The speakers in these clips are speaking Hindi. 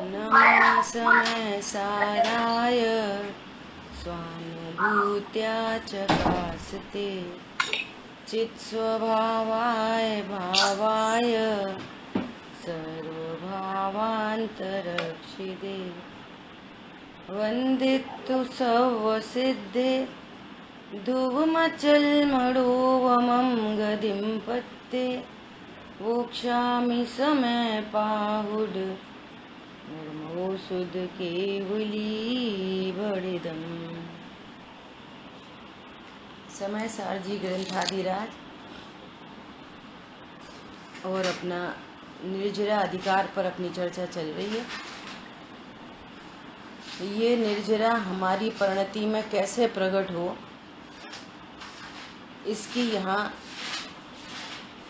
नमः समय साराय स्वानुभूत्या चकासते चित्स्वभावाय भावाय सर्वभावान्तरक्षिते वन्दितु सर्वसिद्धे धुवमचलमणोवमं गतिं पत्ते वोक्षामि समय पाहुड नर्मो सुध केवली बड़िदम। समय सारजी ग्रंथाधिराज और अपना निर्जरा अधिकार पर अपनी चर्चा चल रही है। ये निर्जरा हमारी परिणति में कैसे प्रकट हो, इसकी यहाँ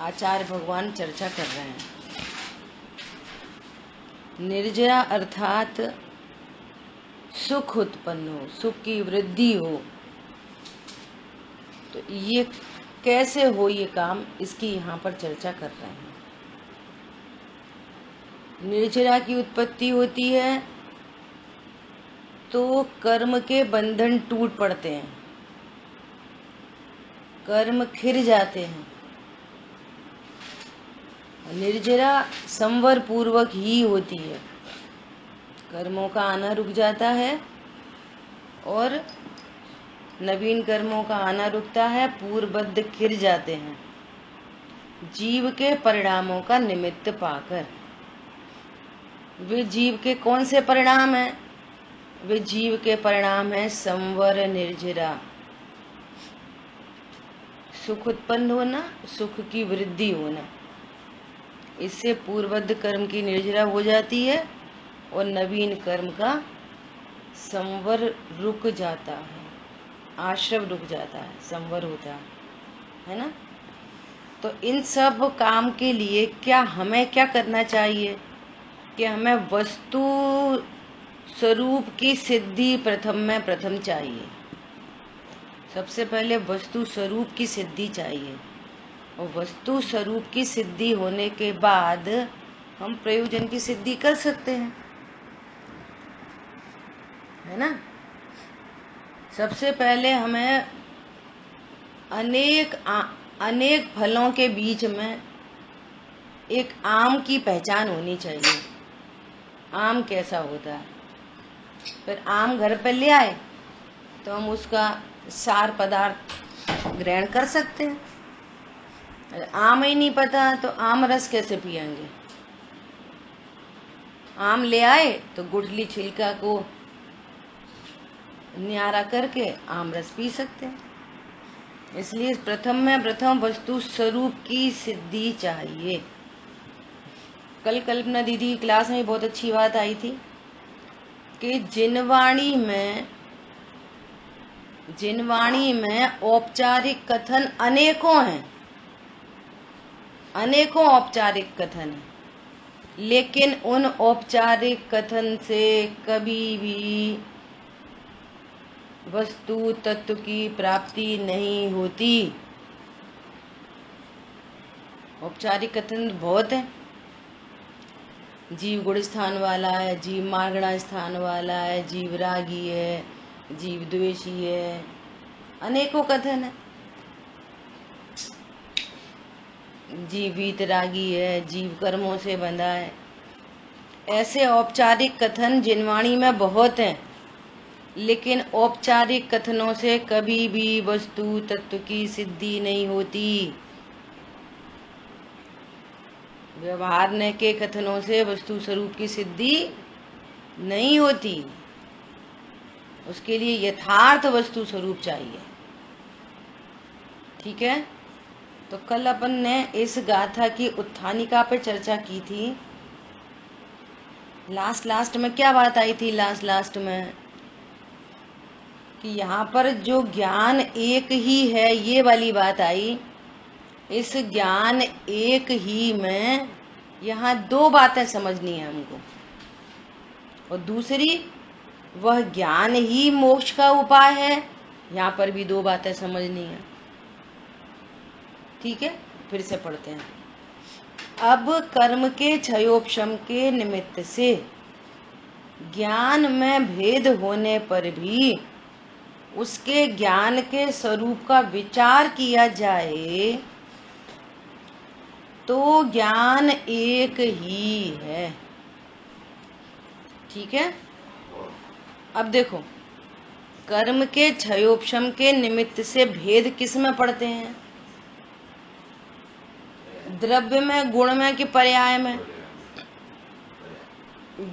आचार्य भगवान चर्चा कर रहे हैं। निर्जरा अर्थात सुख उत्पन्न हो, सुख की वृद्धि हो। तो ये कैसे हो ये काम, इसकी यहाँ पर चर्चा कर रहे हैं। निर्जरा की उत्पत्ति होती है तो कर्म के बंधन टूट पड़ते हैं, कर्म खिर जाते हैं। निर्जरा संवर पूर्वक ही होती है, कर्मों का आना रुक जाता है और नवीन कर्मों का आना रुकता है, पूर्वबद्ध खिर जाते हैं जीव के परिणामों का निमित्त पाकर। वे जीव के कौन से परिणाम हैं? वे जीव के परिणाम है संवर निर्जरा, सुख उत्पन्न होना, सुख की वृद्धि होना। इससे पूर्वबद्ध कर्म की निर्जरा हो जाती है और नवीन कर्म का संवर रुक जाता है, आश्रव रुक जाता है, संवर होता है ना। तो इन सब काम के लिए क्या हमें क्या करना चाहिए कि हमें वस्तु स्वरूप की सिद्धि प्रथम चाहिए। सबसे पहले वस्तु स्वरूप की सिद्धि चाहिए और वस्तु स्वरूप की सिद्धि होने के बाद हम प्रयोजन की सिद्धि कर सकते हैं, है ना। सबसे पहले हमें अनेक फलों के बीच में एक आम की पहचान होनी चाहिए। आम कैसा होता है, फिर आम घर पर ले आए तो हम उसका सार पदार्थ ग्रहण कर सकते हैं। आम ही नहीं पता तो आम रस कैसे पिएंगे। आम ले आए तो गुठली छिलका को न्यारा करके आम रस पी सकते हैं। इसलिए प्रथम वस्तु स्वरूप की सिद्धि चाहिए। कल कल्पना दीदी की क्लास में बहुत अच्छी बात आई थी कि जिनवाणी में औपचारिक कथन अनेकों हैं, अनेकों औपचारिक कथन हैं, लेकिन उन औपचारिक कथन से कभी भी वस्तु तत्व की प्राप्ति नहीं होती। औपचारिक कथन बहुत है, जीव गुण स्थान वाला है, जीव मार्गणा स्थान वाला है, जीव रागी है, जीव द्वेषी है, अनेकों कथन है। जीव वीतरागी है, जीव कर्मों से बंधा है। ऐसे औपचारिक कथन जिनवाणी में बहुत हैं, लेकिन औपचारिक कथनों से कभी भी वस्तु तत्व की सिद्धि नहीं होती। व्यवहार के कथनों से वस्तु स्वरूप की सिद्धि नहीं होती। उसके लिए यथार्थ वस्तु स्वरूप चाहिए। ठीक है, तो कल अपन ने इस गाथा की उत्थानिका पे चर्चा की थी। लास्ट में क्या बात आई थी? लास्ट में कि यहाँ पर जो ज्ञान एक ही है, ये वाली बात आई। इस ज्ञान एक ही में यहाँ दो बातें समझनी है हमको, और दूसरी वह ज्ञान ही मोक्ष का उपाय है, यहाँ पर भी दो बातें समझनी है। ठीक है, फिर से पढ़ते हैं। अब कर्म के क्षयोपशम के निमित्त से ज्ञान में भेद होने पर भी उसके ज्ञान के स्वरूप का विचार किया जाए तो ज्ञान एक ही है। ठीक है। अब देखो, कर्म के क्षयोपशम के निमित्त से भेद किस में पड़ते हैं? द्रव्य में, गुण में कि पर्याय में?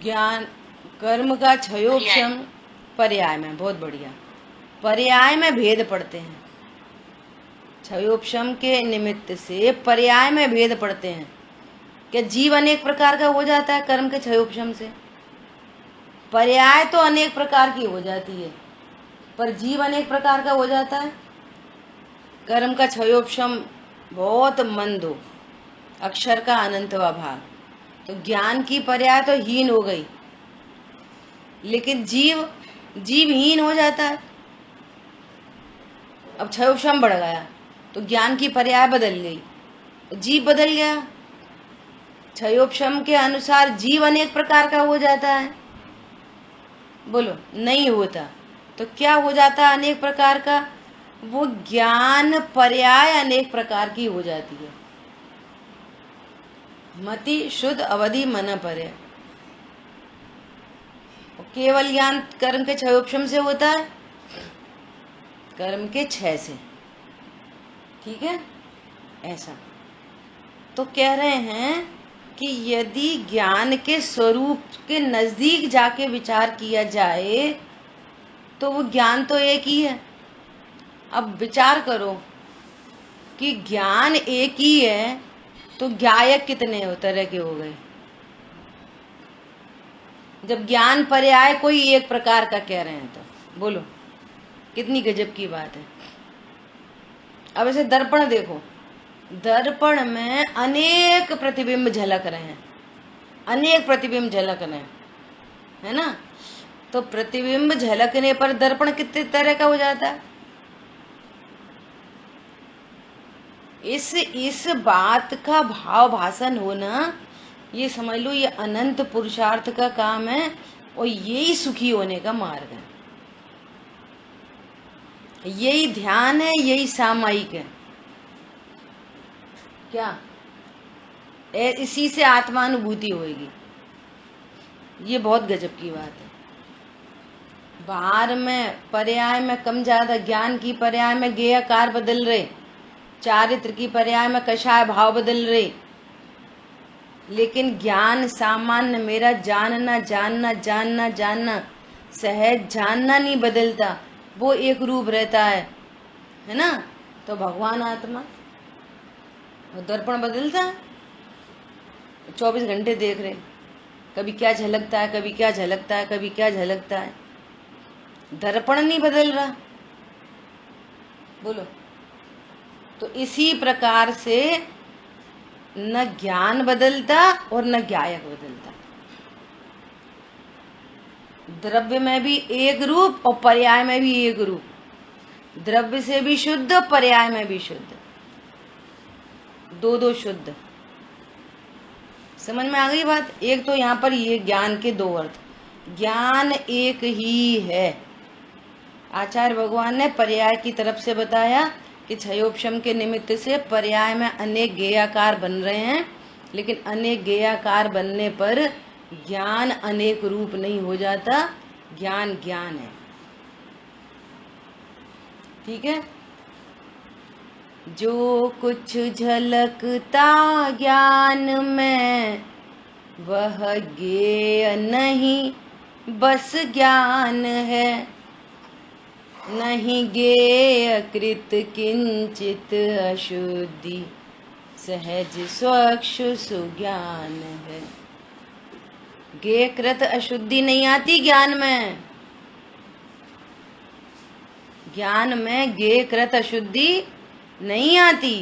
ज्ञान कर्म का क्षयोपशम पर्याय में। बहुत बढ़िया। पर्याय में भेद पड़ते हैं। क्षयोपशम के निमित्त से पर्याय में भेद पड़ते हैं। क्या जीव अनेक प्रकार का हो जाता है कर्म के क्षयोपशम से? पर्याय तो अनेक प्रकार की हो जाती है, पर जीव अनेक प्रकार का हो जाता है। कर्म का क्षयोपशम बहुत मंद हो, अक्षर का अनंतवा भाग, तो ज्ञान की पर्याय तो हीन हो गई, लेकिन जीवहीन हो जाता है। अब क्षयोपशम बढ़ गया तो ज्ञान की पर्याय बदल गई, जीव बदल गया। क्षयोपशम के अनुसार जीव अनेक प्रकार का हो जाता है? बोलो, नहीं होता। तो क्या हो जाता है अनेक प्रकार का? वो ज्ञान पर्याय अनेक प्रकार की हो जाती है। मति शुद्ध अवधि मन पर्याय। केवल ज्ञान कर्म के क्षयोपशम से होता है, कर्म के क्षय से। ठीक है, ऐसा। तो कह रहे हैं कि यदि ज्ञान के स्वरूप के नजदीक जाके विचार किया जाए तो वो ज्ञान तो एक ही है। अब विचार करो कि ज्ञान एक ही है तो ज्ञायक कितने तरह के हो गए? जब ज्ञान पर्याय कोई एक प्रकार का कह रहे हैं तो बोलो कितनी गजब की बात है। अब ऐसे दर्पण देखो, दर्पण में अनेक प्रतिबिंब झलक रहे हैं, अनेक प्रतिबिंब झलक रहे हैं, है ना? तो प्रतिबिंब झलकने पर दर्पण कितने तरह का हो जाता है? इस बात का भाव भाषण होना, ये समझ लो, ये अनंत पुरुषार्थ का काम है और यही सुखी होने का मार्ग है। यही ध्यान है, यही सामायिक है। क्या इसी से आत्मानुभूति होगी। ये बहुत गजब की बात है। बाहर में पर्याय में कम ज्यादा, ज्ञान की पर्याय में गेयकार बदल रहे, चारित्र की पर्याय में कषाय भाव बदल रहे, लेकिन ज्ञान सामान्य मेरा जानना जानना जानना जानना सहज जानना नहीं बदलता, वो एक रूप रहता है ना? तो भगवान आत्मा और दर्पण बदलता है, 24 घंटे देख रहे, कभी क्या झलकता है, कभी क्या झलकता है, कभी क्या झलकता है। दर्पण नहीं बदल रहा। बोलो, तो इसी प्रकार से न ज्ञान बदलता और न ज्ञायक बदलता। द्रव्य में भी एक रूप और पर्याय में भी एक रूप, द्रव्य से भी शुद्ध, पर्याय में भी शुद्ध, दो शुद्ध। समझ में आ गई बात? एक तो यहाँ पर ये ज्ञान के दो अर्थ, ज्ञान एक ही है। आचार्य भगवान ने पर्याय की तरफ से बताया कि क्षयोपशम के निमित्त से पर्याय में अनेक गेयाकार बन रहे हैं, लेकिन अनेक गेयाकार बनने पर ज्ञान अनेक रूप नहीं हो जाता, ज्ञान ज्ञान है। ठीक है। जो कुछ झलकता ज्ञान में वह गेय नहीं, बस ज्ञान है। नहीं गेय कृत किंचित अशुद्धि, सहज स्वच्छ सुज्ञान है। गेय कृत अशुद्धि नहीं आती ज्ञान में। ज्ञान में गेय कृत अशुद्धि नहीं आती।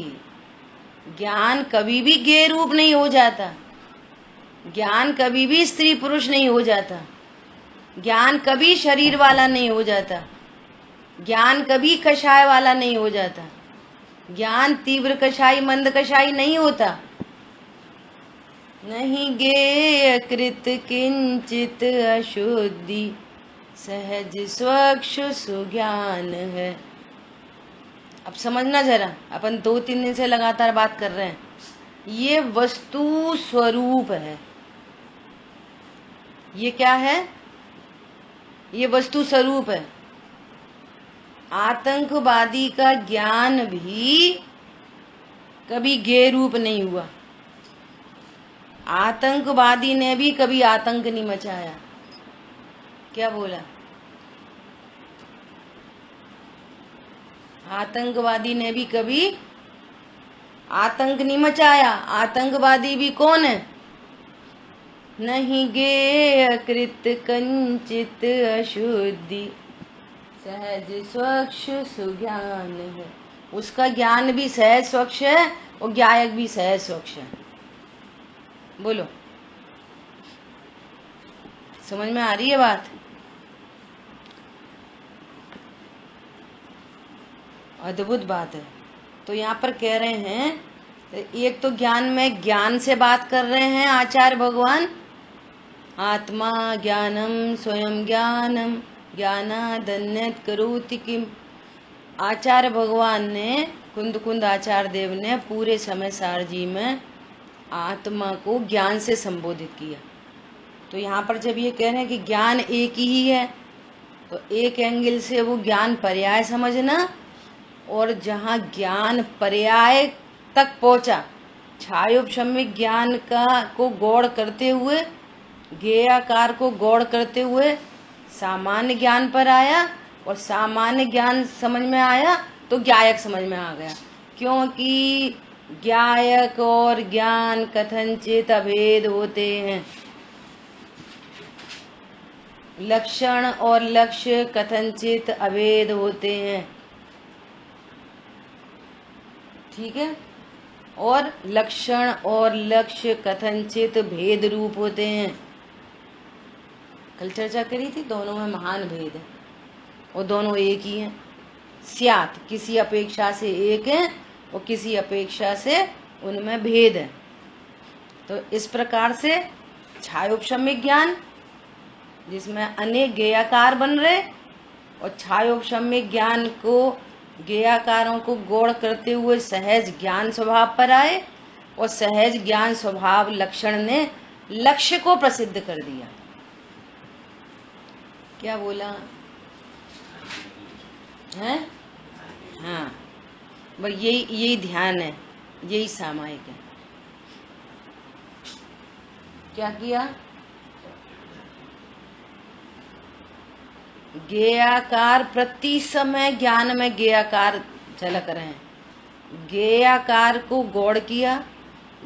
ज्ञान कभी भी गेय रूप नहीं हो जाता, ज्ञान कभी भी स्त्री पुरुष नहीं हो जाता, ज्ञान कभी शरीर वाला नहीं हो जाता, ज्ञान कभी कषाय वाला नहीं हो जाता, ज्ञान तीव्र कषाई मंद कषाई नहीं होता। नहीं गेय कृत किंचित अशुद्धि, सहज स्वच्छ सुज्ञान है। अब समझना जरा, अपन 2-3 दिन से लगातार बात कर रहे हैं। ये वस्तु स्वरूप है। ये क्या है? ये वस्तु स्वरूप है। आतंकवादी का ज्ञान भी कभी गेय रूप नहीं हुआ। आतंकवादी ने भी कभी आतंक नहीं मचाया। क्या बोला? आतंकवादी ने भी कभी आतंक नहीं मचाया। आतंकवादी भी कौन है? नहीं गेय कृत कंचित अशुद्धि, सहज स्वच्छ सुज्ञान है। उसका ज्ञान भी सहज स्वच्छ है और ज्ञायक भी सहज स्वच्छ है। बोलो, समझ में आ रही है बात? अद्भुत बात है। तो यहाँ पर कह रहे हैं, एक तो ज्ञान में ज्ञान से बात कर रहे हैं आचार्य भगवान। आत्मा ज्ञानम स्वयं ज्ञानम ज्ञानादन्यत करोति किम। आचार्य भगवान ने, कुंद कुंद आचार्य देव ने पूरे समय सार जी में आत्मा को ज्ञान से संबोधित किया। तो यहाँ पर जब ये कह रहे हैं कि ज्ञान एक ही है, तो एक एंगल से वो ज्ञान पर्याय समझना, और जहाँ ज्ञान पर्याय तक पहुंचा, छायोपशम्यक ज्ञान को गौड़ करते हुए, गेयाकार को गौड़ करते हुए सामान्य ज्ञान पर आया, और सामान्य ज्ञान समझ में आया तो ज्ञायक समझ में आ गया। क्योंकि ज्ञायक और ज्ञान कथनचित अभेद होते हैं। लक्षण और लक्ष्य कथनचित अभेद होते हैं। ठीक है? और लक्षण और लक्ष्य कथनचित भेद रूप होते हैं। कल चर्चा करी थी, दोनों में महान भेद है और दोनों एक ही हैं। स्यात्, किसी अपेक्षा से एक है और किसी अपेक्षा से उनमें भेद है। तो इस प्रकार से छायोपशम्यक ज्ञान, जिसमें अनेक गेयाकार बन रहे, और छायोपशम्यक ज्ञान को गेयाकारों को गौड़ करते हुए सहज ज्ञान स्वभाव पर आए, और सहज ज्ञान स्वभाव लक्षण ने लक्ष्य को प्रसिद्ध कर दिया। क्या बोला है? हाँ, बस यही ध्यान है, यही सामायिक है। क्या किया? गेयाकार प्रति समय ज्ञान में गेयाकार झलक रहे हैं। गेयाकार को गौड़ किया,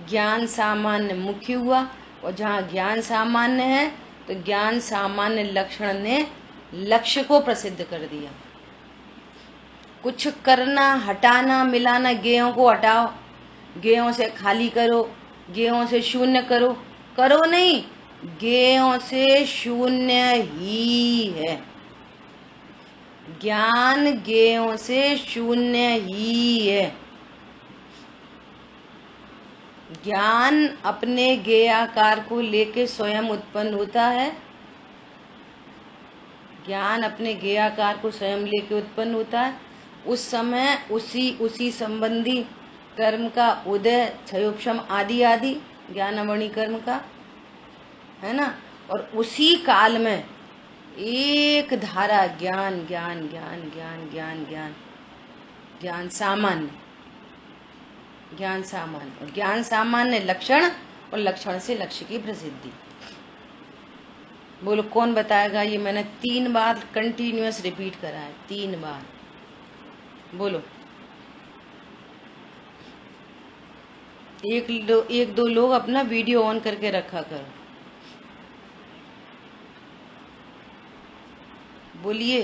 ज्ञान सामान्य मुख्य हुआ, और जहाँ ज्ञान सामान्य है तो ज्ञान सामान्य लक्षण ने लक्ष्य को प्रसिद्ध कर दिया। कुछ करना, हटाना, मिलाना, गेयों को हटाओ, गेयों से खाली करो, गेयों से शून्य करो, करो नहीं, गेयों से शून्य ही है। ज्ञान गेयों से शून्य ही है। ज्ञान अपने गेयाकार को लेके स्वयं उत्पन्न होता है। ज्ञान अपने गेयाकार को स्वयं लेके उत्पन्न होता है। उस समय उसी संबंधी कर्म का उदय, क्षयोपशम आदि आदि ज्ञानमणि कर्म का है ना, और उसी काल में एक धारा ज्ञान ज्ञान ज्ञान ज्ञान ज्ञान ज्ञान ज्ञान सामान्य, ज्ञान सामान्य, और ज्ञान सामान्य लक्षण, और लक्षण से लक्ष्य की प्रसिद्धि। बोलो कौन बताएगा? ये मैंने 3 बार कंटिन्यूअस रिपीट करा है, 3 बार। बोलो, एक दो लोग अपना वीडियो ऑन करके रखा करो। बोलिए।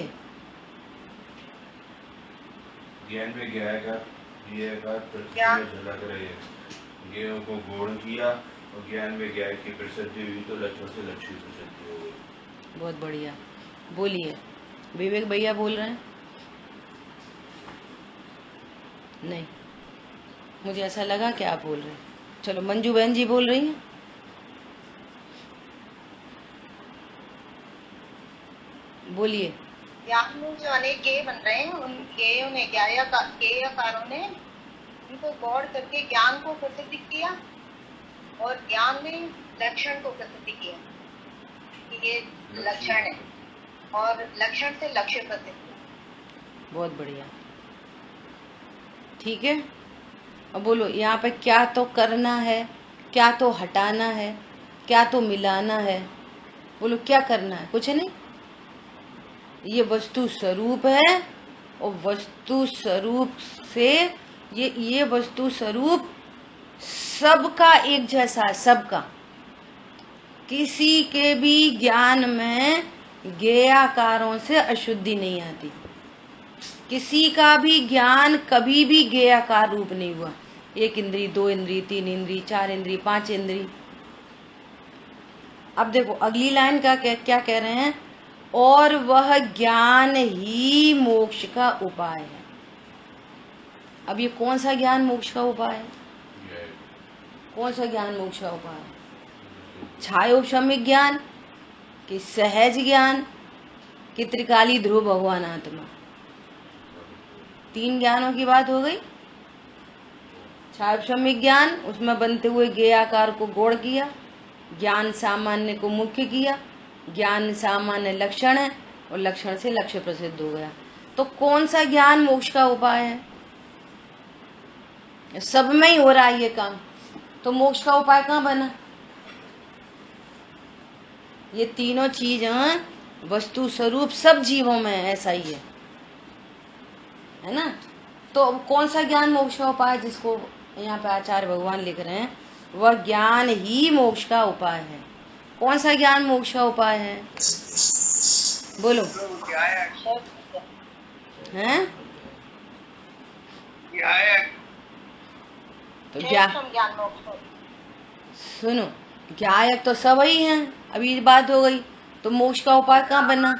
ज्ञान में ज्ञायकार झलक रही है। ज्ञेयों को गौण किया और ज्ञान में ज्ञान की प्रसिद्धि हुई तो लक्ष्य से लक्ष्य की प्रसिद्धि हो गई। बहुत बढ़िया। बोलिए। विवेक भैया बोल रहे हैं? नहीं, मुझे ऐसा लगा कि आप बोल रहे हैं। चलो, मंजू बहन जी बोल रही हैं। बोलिए। ज्ञान में जो अनेक गेय बन रहे हैं, उन गेयों ने गेयकारों ने उनको गौड़ करके ज्ञान को प्रसिद्ध किया और ज्ञान ने लक्षण को प्रसिद्ध किया कि ये लक्षण है, और लक्षण से लक्ष्य प्रसिद्ध किया। बहुत बढ़िया, ठीक है। अब बोलो यहाँ पे क्या तो करना है, क्या तो हटाना है, क्या तो मिलाना है। बोलो क्या करना है? कुछ नहीं। ये वस्तु स्वरूप है और वस्तु स्वरूप से ये वस्तु स्वरूप सबका एक जैसा है, सबका। किसी के भी ज्ञान में गेयाकारों से अशुद्धि नहीं आती। किसी का भी ज्ञान कभी भी गेयाकार रूप नहीं हुआ। 1 इंद्री, 2 इंद्री, 3 इंद्री, 4 इंद्री, 5 इंद्री। अब देखो अगली लाइन का क्या कह रहे हैं, और वह ज्ञान ही मोक्ष का उपाय है। अब ये कौन सा ज्ञान मोक्ष का उपाय है? कौन सा ज्ञान मोक्ष का उपाय है? छायोपशमिक ज्ञान कि सहज ज्ञान कि त्रिकाली ध्रुव भगवान आत्मा? 3 ज्ञानों की बात हो गई। छायोपशमिक ज्ञान, उसमें बनते हुए गेयाकार को गौड़ किया, ज्ञान सामान्य को मुख्य किया, ज्ञान सामान्य लक्षण है और लक्षण से लक्ष्य प्रसिद्ध हो गया। तो कौन सा ज्ञान मोक्ष का उपाय है? सब में ही हो रहा है ये काम, तो मोक्ष का उपाय कहाँ बना? ये तीनों चीजें वस्तु स्वरूप सब जीवों में ऐसा ही है ना? तो कौन सा ज्ञान मोक्ष का उपाय, जिसको यहाँ पे आचार्य भगवान लिख रहे हैं, वह ज्ञान ही मोक्ष का उपाय है। कौन सा ज्ञान मोक्ष का उपाय है? बोलो। हैं? तो सुनो, ज्ञायक तो सब ही हैं। अभी बात हो गई, तो मोक्ष का उपाय कहाँ बना?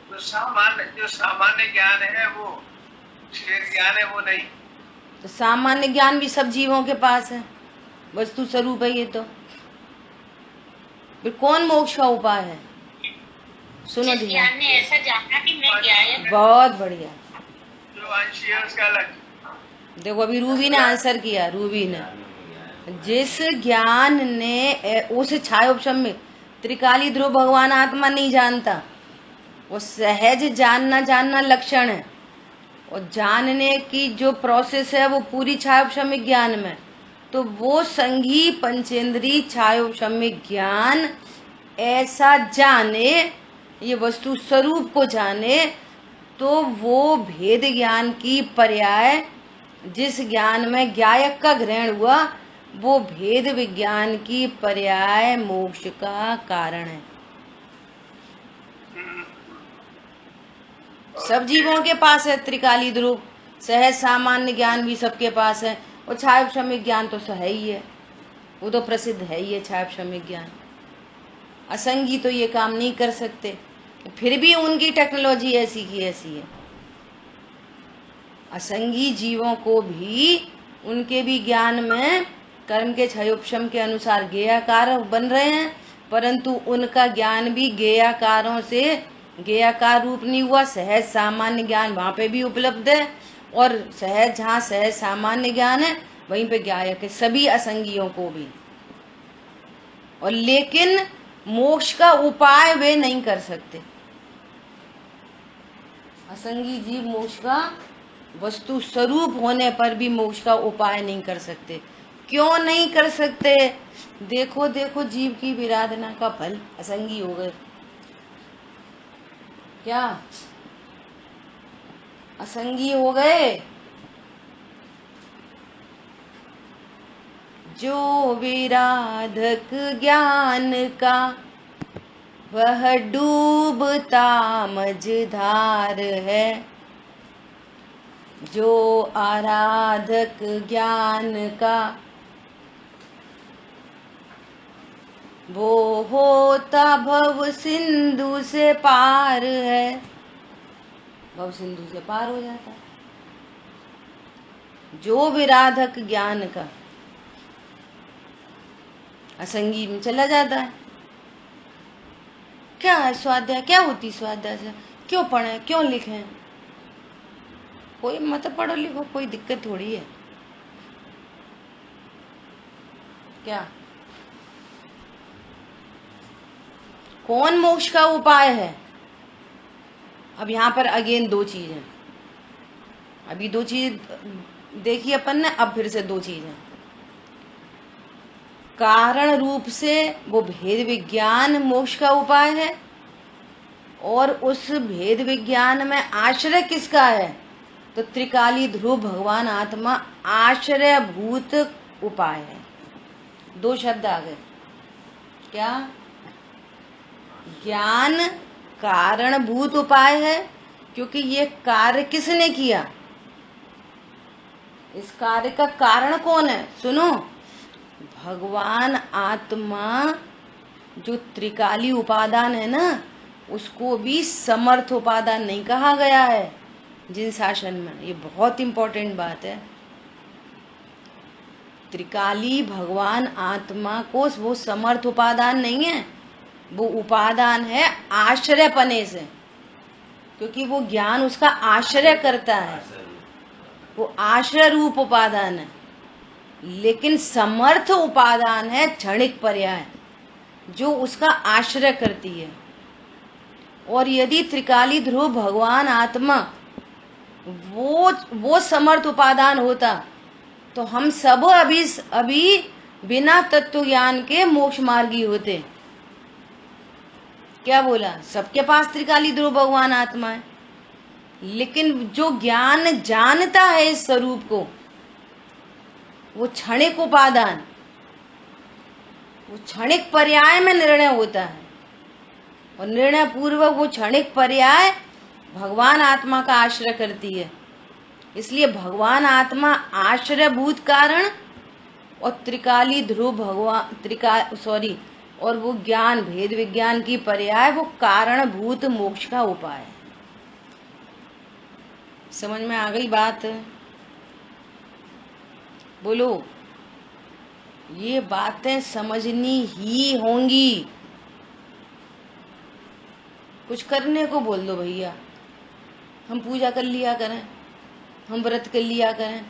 जो सामान्य ज्ञान है वो ज्ञान है, वो नहीं। तो सामान्य ज्ञान भी सब जीवों के पास है, वस्तु स्वरूप है ये। तो फिर कौन मोक्ष का उपाय है? सुनो ध्यान। ज्ञान ने ऐसा जाना कि मैं ज्ञायक। बहुत बढ़िया। जो अंश है उसका अलग। देखो अभी रूबी ने आंसर किया। रूबी ने, जिस ज्ञान ने उस छायोपशमिक त्रिकाली ध्रुव भगवान आत्मा नहीं जानता, वो सहज जानना लक्षण है, और जानने की जो प्रोसेस है वो पूरी छायोपशमिक ज्ञान में। तो वो संघी पंचेंद्री छायोपशमिक ज्ञान ऐसा जाने, ये वस्तु स्वरूप को जाने, तो वो भेद ज्ञान की पर्याय, जिस ज्ञान में ज्ञायक का ग्रहण हुआ, वो भेद विज्ञान की पर्याय मोक्ष का कारण है। सब जीवों के पास है त्रिकाली ध्रुव, सहज सामान्य ज्ञान भी सबके पास है, और छायोपशमिक ज्ञान तो सह ही है, वो तो प्रसिद्ध है ही है छायोपशमिक ज्ञान। असंगी तो ये काम नहीं कर सकते, फिर भी उनकी टेक्नोलॉजी ऐसी की ऐसी है। असंगी जीवों को भी उनके भी ज्ञान में कर्म के छयोपशम के अनुसार गेयाकार बन रहे हैं, परंतु उनका ज्ञान भी गेयाकारों से गेयाकार रूप नहीं हुआ। सहज सामान्य ज्ञान वहां पे भी उपलब्ध है, और सहज जहाँ सहज सामान्य ज्ञान है वहीं पे ज्ञायक है, सभी असंगियों को भी। और लेकिन मोक्ष का उपाय वे नहीं कर सकते। असंगी जीव मोक्ष का वस्तु स्वरूप होने पर भी मोक्ष का उपाय नहीं कर सकते। क्यों नहीं कर सकते? देखो देखो जीव की विराधना का फल, असंगी हो गए। क्या असंगी हो गए? जो विराधक ज्ञान का वह डूबता मझधार है, जो आराधक ज्ञान का वो होता भव सिंधु से पार है। भव सिंधु से पार हो जाता है जो विराधक ज्ञान का, असंगी में चला जाता है। क्या है स्वाध्याय, क्या होती स्वाध्याय से, क्यों पढ़े, क्यों लिखें? कोई मत पढ़ो लिखो, कोई दिक्कत थोड़ी है क्या? कौन मोक्ष का उपाय है? अब यहाँ पर अगेन दो चीज है, अभी दो चीज देखी अपन ने, अब फिर से दो चीज है। कारण रूप से वो भेद विज्ञान मोक्ष का उपाय है, और उस भेद विज्ञान में आश्रय किसका है? तो त्रिकाली ध्रुव भगवान आत्मा आश्रय भूत उपाय है। दो शब्द आ गए क्या? ज्ञान कारणभूत उपाय है, क्योंकि ये कार्य किसने किया? इस कार्य का कारण कौन है? सुनो, भगवान आत्मा जो त्रिकाली उपादान है ना, उसको भी समर्थ उपादान नहीं कहा गया है जिन शासन में। ये बहुत इंपॉर्टेंट बात है। त्रिकाली भगवान आत्मा को वो समर्थ उपादान नहीं है, वो उपादान है आश्रय पने से, क्योंकि वो ज्ञान उसका आश्रय करता है, वो आश्रय रूप उपादान है। लेकिन समर्थ उपादान है क्षणिक पर्याय, जो उसका आश्रय करती है। और यदि त्रिकाली ध्रुव भगवान आत्मा वो समर्थ उपादान होता, तो हम सब अभी बिना तत्व ज्ञान के मोक्ष मार्गी होते। क्या बोला? सबके पास त्रिकाली ध्रुव भगवान आत्मा है, लेकिन जो ज्ञान जानता है इस स्वरूप को, वो क्षणिक उपादान, वो क्षणिक पर्याय में निर्णय होता है, और निर्णय पूर्वक वो क्षणिक पर्याय भगवान आत्मा का आश्रय करती है। इसलिए भगवान आत्मा आश्रयभूत कारण, और त्रिकाली ध्रुव भगवान और वो ज्ञान भेद विज्ञान की पर्याय वो कारणभूत मोक्ष का उपाय है। समझ में आ गई बात? बोलो, ये बातें समझनी ही होंगी। कुछ करने को बोल दो भैया, हम पूजा कर लिया करें, हम व्रत कर लिया करें,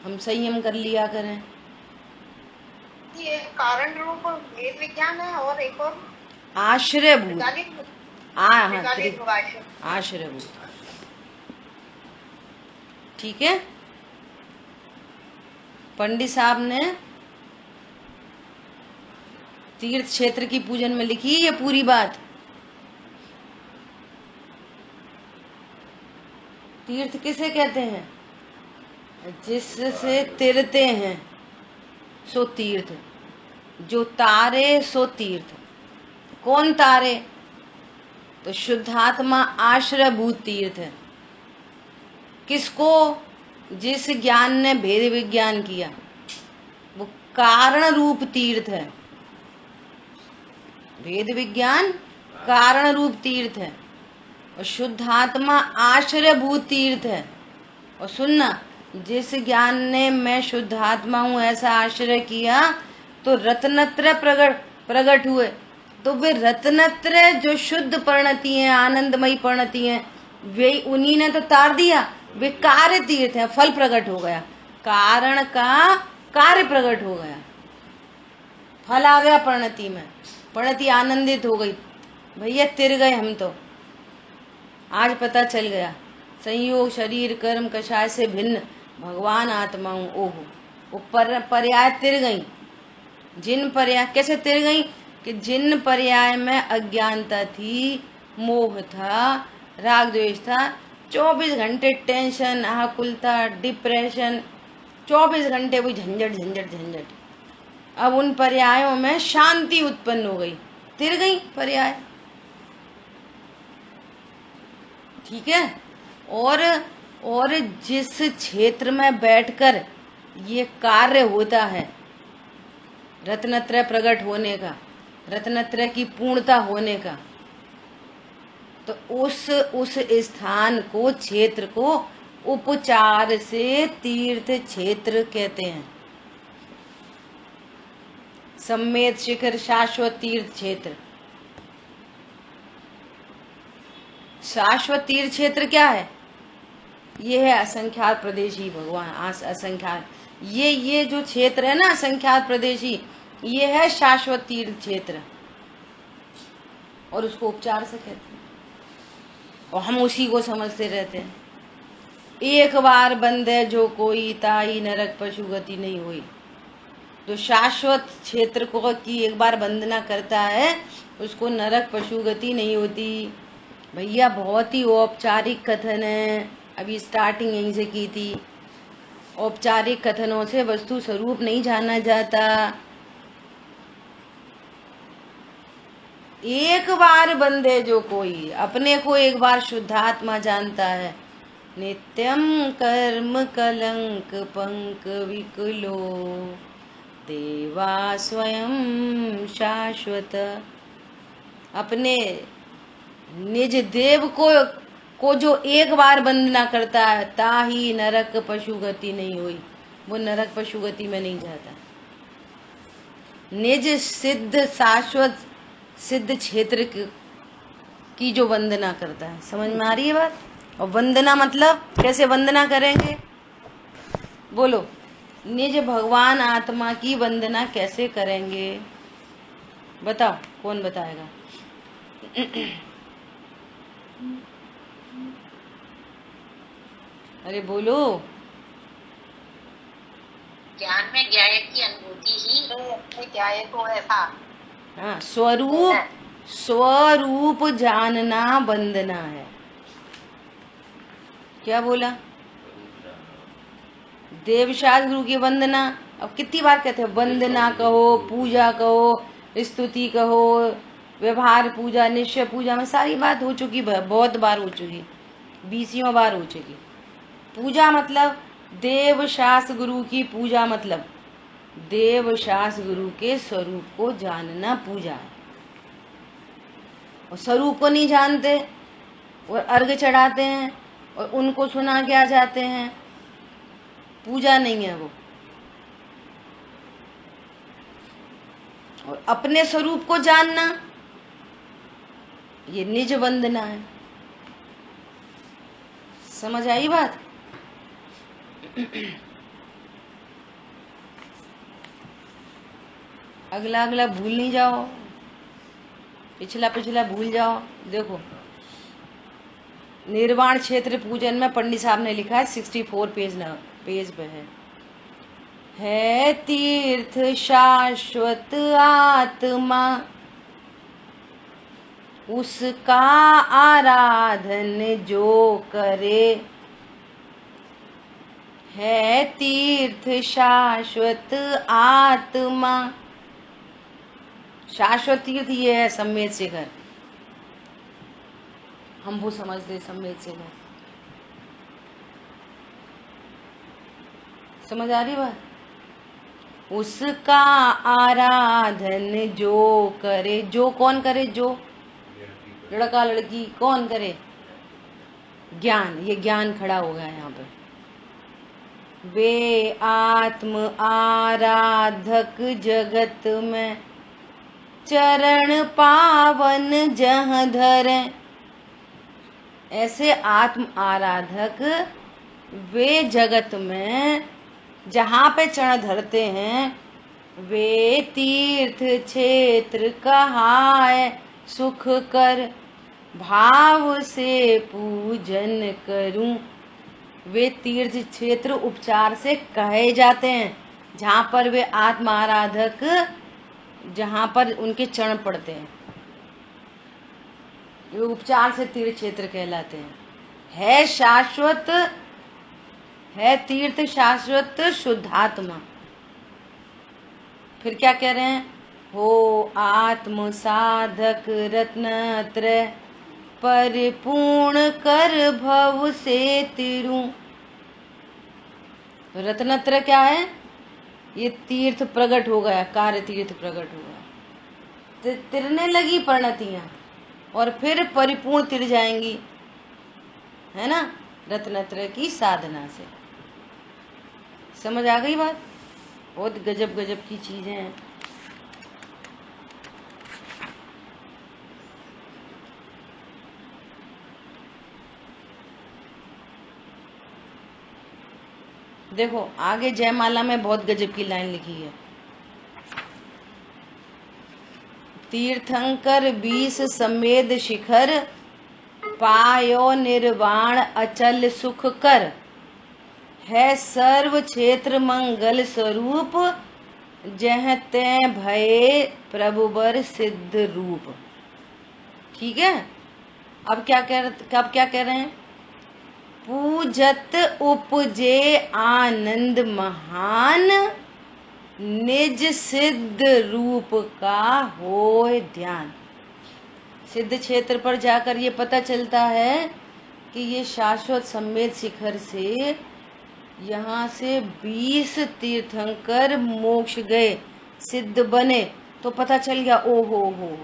हम संयम कर लिया करें। ये कारण रूप भेद विज्ञान है, और एक और आश्रयभूत। आश्रयभूत, ठीक है। पंडित साहब ने तीर्थ क्षेत्र की पूजन में लिखी ये पूरी बात। तीर्थ किसे कहते हैं? जिससे तिरते हैं सो तीर्थ, जो तारे सो तीर्थ। कौन तारे? तो शुद्धात्मा आश्रयभूत तीर्थ है। किसको? जिस ज्ञान ने भेद विज्ञान किया, वो कारण रूप तीर्थ है। भेद विज्ञान कारण रूप तीर्थ है, और शुद्धात्मा आश्रयभूत तीर्थ है। और सुनना, जिस ज्ञान ने मैं शुद्धात्मा हूँ ऐसा आश्रय किया, तो रत्नत्रय प्रकट हुए। तो वे रत्नत्रय जो शुद्ध परिणति हैं, आनंदमयी परिणति हैं, वे उन्हीं ने तो तार दिया। वे कार्य तीर्थ है, फल प्रकट हो गया, कारण का कार्य प्रकट हो गया, फल आ गया परिणति में, परिणति आनंदित हो गई। भैया तिर गए हम तो, आज पता चल गया संयोग शरीर कर्म कषाय से भिन्न भगवान आत्मा हूँ। ओहो, वो पर्याय तिर गई। जिन पर्याय कैसे तिर गई? कि जिन पर्याय में अज्ञानता थी, मोह था, राग द्वेष था, 24 घंटे टेंशन, आकुलता, डिप्रेशन, 24 घंटे वो झंझट झंझट झंझट। अब उन पर्यायों में शांति उत्पन्न हो गई, तिर गई पर्याय। ठीक है। और जिस क्षेत्र में बैठकर ये कार्य होता है रत्नत्रय प्रकट होने का, रत्नत्रय की पूर्णता होने का, तो उस स्थान को, क्षेत्र को उपचार से तीर्थ क्षेत्र कहते हैं। सम्मेद शिखर शाश्वत तीर्थ क्षेत्र। शाश्वत तीर्थ क्षेत्र क्या है? ये है असंख्यात प्रदेशी भगवान। असंख्यात ये जो क्षेत्र है ना, असंख्यात प्रदेशी, ये है शाश्वत तीर्थ क्षेत्र, और उसको उपचार से कहते हैं, और हम उसी को समझते रहते हैं। एक बार बंदे जो कोई, ताई नरक पशु गति नहीं हुई। जो शाश्वत क्षेत्र को की एक बार वंदना करता है, उसको नरक पशु गति नहीं होती। भैया बहुत ही औपचारिक कथन है, अभी स्टार्टिंग यहीं से की थी। औपचारिक कथनों से वस्तु स्वरूप नहीं जाना जाता। एक बार बंदे जो कोई, अपने को एक बार शुद्धात्मा जानता है, नित्यम कर्म कलंक पंक विकलो देवा स्वयं शाश्वत। अपने निज देव को जो एक बार वंदना करता है, ताही नरक पशु गति नहीं हुई, वो नरक पशु गति में नहीं जाता। निज सिद्ध शाश्वत सिद्ध क्षेत्र की जो वंदना करता है। समझ में आ रही है बात? और वंदना मतलब कैसे वंदना करेंगे? बोलो, निज भगवान आत्मा की वंदना कैसे करेंगे? बताओ, कौन बताएगा? अरे बोलो। ज्ञान में ज्ञाय की अनुभूति ही ज्ञाय को ऐसा, हाँ, स्वरूप जानना वंदना है। क्या बोला? देवशास्त्र गुरु की वंदना। अब कितनी बार कहते हैं वंदना कहो, पूजा कहो, स्तुति कहो, व्यवहार पूजा, निश्चय पूजा में सारी बात हो चुकी, बहुत बार हो चुकी, 20 बार हो चुकी। पूजा मतलब देव शास्त्र गुरु की पूजा, मतलब देव शास्त्र गुरु के स्वरूप को जानना पूजा है। और स्वरूप को नहीं जानते और अर्घ चढ़ाते हैं और उनको सुना के आ जाते हैं, पूजा नहीं है वो। और अपने स्वरूप को जानना, ये निज वंदना है। समझ आई बात? अगला भूल नहीं जाओ, पिछला भूल जाओ। देखो, निर्वाण क्षेत्र पूजन में पंडित साहब ने लिखा है, 64 पेज पे है तीर्थ शाश्वत आत्मा, उसका आराधन जो करे। है तीर्थ शाश्वत आत्मा, शाश्वत तीर्थ ये है सम्मेद शिखर, हम वो समझते सम्मेद शिखर। समझ आ रही बात? उसका आराधन जो करे, जो कौन करे? जो लड़का लड़की कौन करे? ज्ञान, ये ज्ञान खड़ा हो गया यहाँ पे। वे आत्म आराधक जगत में चरण पावन जह धरे। ऐसे आत्म आराधक वे जगत में जहाँ पे चरण धरते हैं, वे तीर्थ क्षेत्र कहाए सुख कर भाव से पूजन करूं। वे तीर्थ क्षेत्र उपचार से कहे जाते हैं जहाँ पर वे आत्म आराधक, जहाँ पर उनके चरण पड़ते हैं, वे उपचार से तीर्थ क्षेत्र कहलाते हैं। है शाश्वत, है तीर्थ शाश्वत शुद्धात्मा। फिर क्या कह रहे हैं? हो आत्म साधक रत्नत्रय परिपूर्ण कर भव से तिरु। रत्नत्रय क्या है? ये तीर्थ प्रकट हो गया, कार्य तीर्थ प्रकट हो गया, तिरने लगी परिणतियां और फिर परिपूर्ण तिर जाएंगी, है ना, रत्नत्रय की साधना से। समझ आ गई बात? बहुत गजब गजब की चीजें हैं। देखो आगे जयमाला में बहुत गजब की लाइन लिखी है। तीर्थंकर 20 समेद शिखर, पायो निर्वाण अचल सुख कर, है सर्व क्षेत्र मंगल स्वरूप, जह तै भये प्रभुवर सिद्ध रूप। ठीक है, अब क्या कह रहे हैं? पूजत उपजे आनंद महान, निज सिद्ध रूप का होय ध्यान। सिद्ध क्षेत्र पर जाकर ये पता चलता है कि ये शाश्वत समेत शिखर से यहाँ से 20 तीर्थंकर मोक्ष गए, सिद्ध बने, तो पता चल गया ओ हो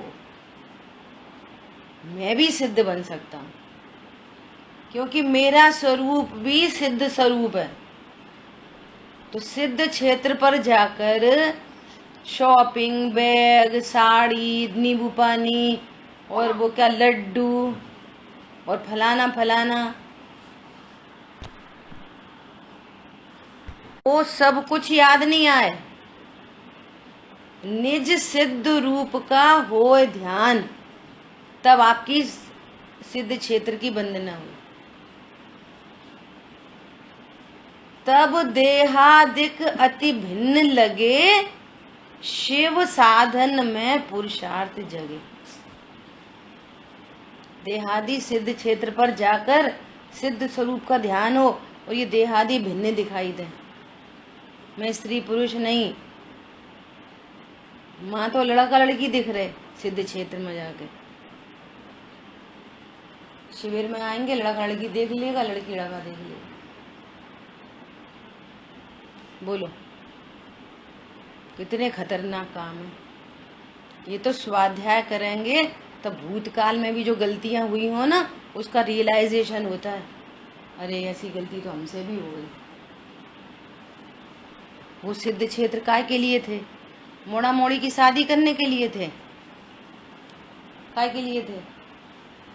मैं भी सिद्ध बन सकता हूँ, क्योंकि मेरा स्वरूप भी सिद्ध स्वरूप है। तो सिद्ध क्षेत्र पर जाकर शॉपिंग, बैग, साड़ी, नींबू पानी और वो क्या लड्डू और फलाना फलाना, वो सब कुछ याद नहीं आए। निज सिद्ध रूप का होय ध्यान, तब आपकी सिद्ध क्षेत्र की वंदना हुई। तब देहादिक अति भिन्न लगे, शिव साधन में पुरुषार्थ जगे। देहादि सिद्ध क्षेत्र पर जाकर सिद्ध स्वरूप का ध्यान हो और ये देहादि भिन्न दिखाई दे। मैं स्त्री पुरुष नहीं, माँ तो लड़का लड़की दिख रहे सिद्ध क्षेत्र में जाके। शिविर में आएंगे, लड़का लड़की देख लेगा, लड़की लड़का देख लेगा। बोलो कितने खतरनाक काम है ये। तो स्वाध्याय करेंगे तो भूतकाल में भी जो गलतियां हुई हो ना, उसका रियलाइजेशन होता है, अरे ऐसी गलती तो हमसे भी हो गई। वो सिद्ध क्षेत्र काय के लिए थे? मोड़ा मोड़ी की शादी करने के लिए थे। काय के लिए थे?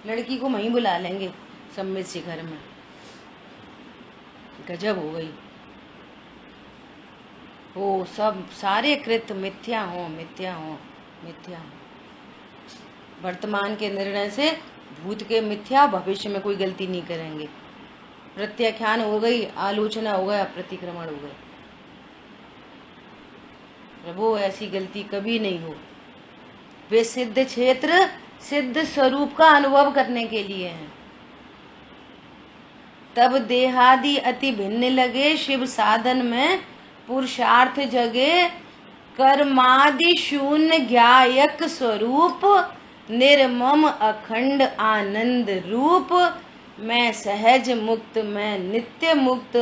लड़की को वहीं बुला लेंगे सम्मित शिखर में। गजब हो गई। वो सब सारे कृत मिथ्या हो, मिथ्या हो, मिथ्या हो। वर्तमान के निर्णय से भूत के मिथ्या, भविष्य में कोई गलती नहीं करेंगे। प्रत्याख्यान हो गई, आलोचना हो गया, प्रतिक्रमण हो गया। प्रभु ऐसी गलती कभी नहीं हो। वे सिद्ध क्षेत्र सिद्ध स्वरूप का अनुभव करने के लिए हैं। तब देहादि अति भिन्न लगे, शिव साधन में पुरुषार्थ जगे। कर्मादि शून्य ज्ञायक स्वरूप, निर्मम अखंड आनंद रूप। मैं सहज मुक्त, मैं नित्य मुक्त,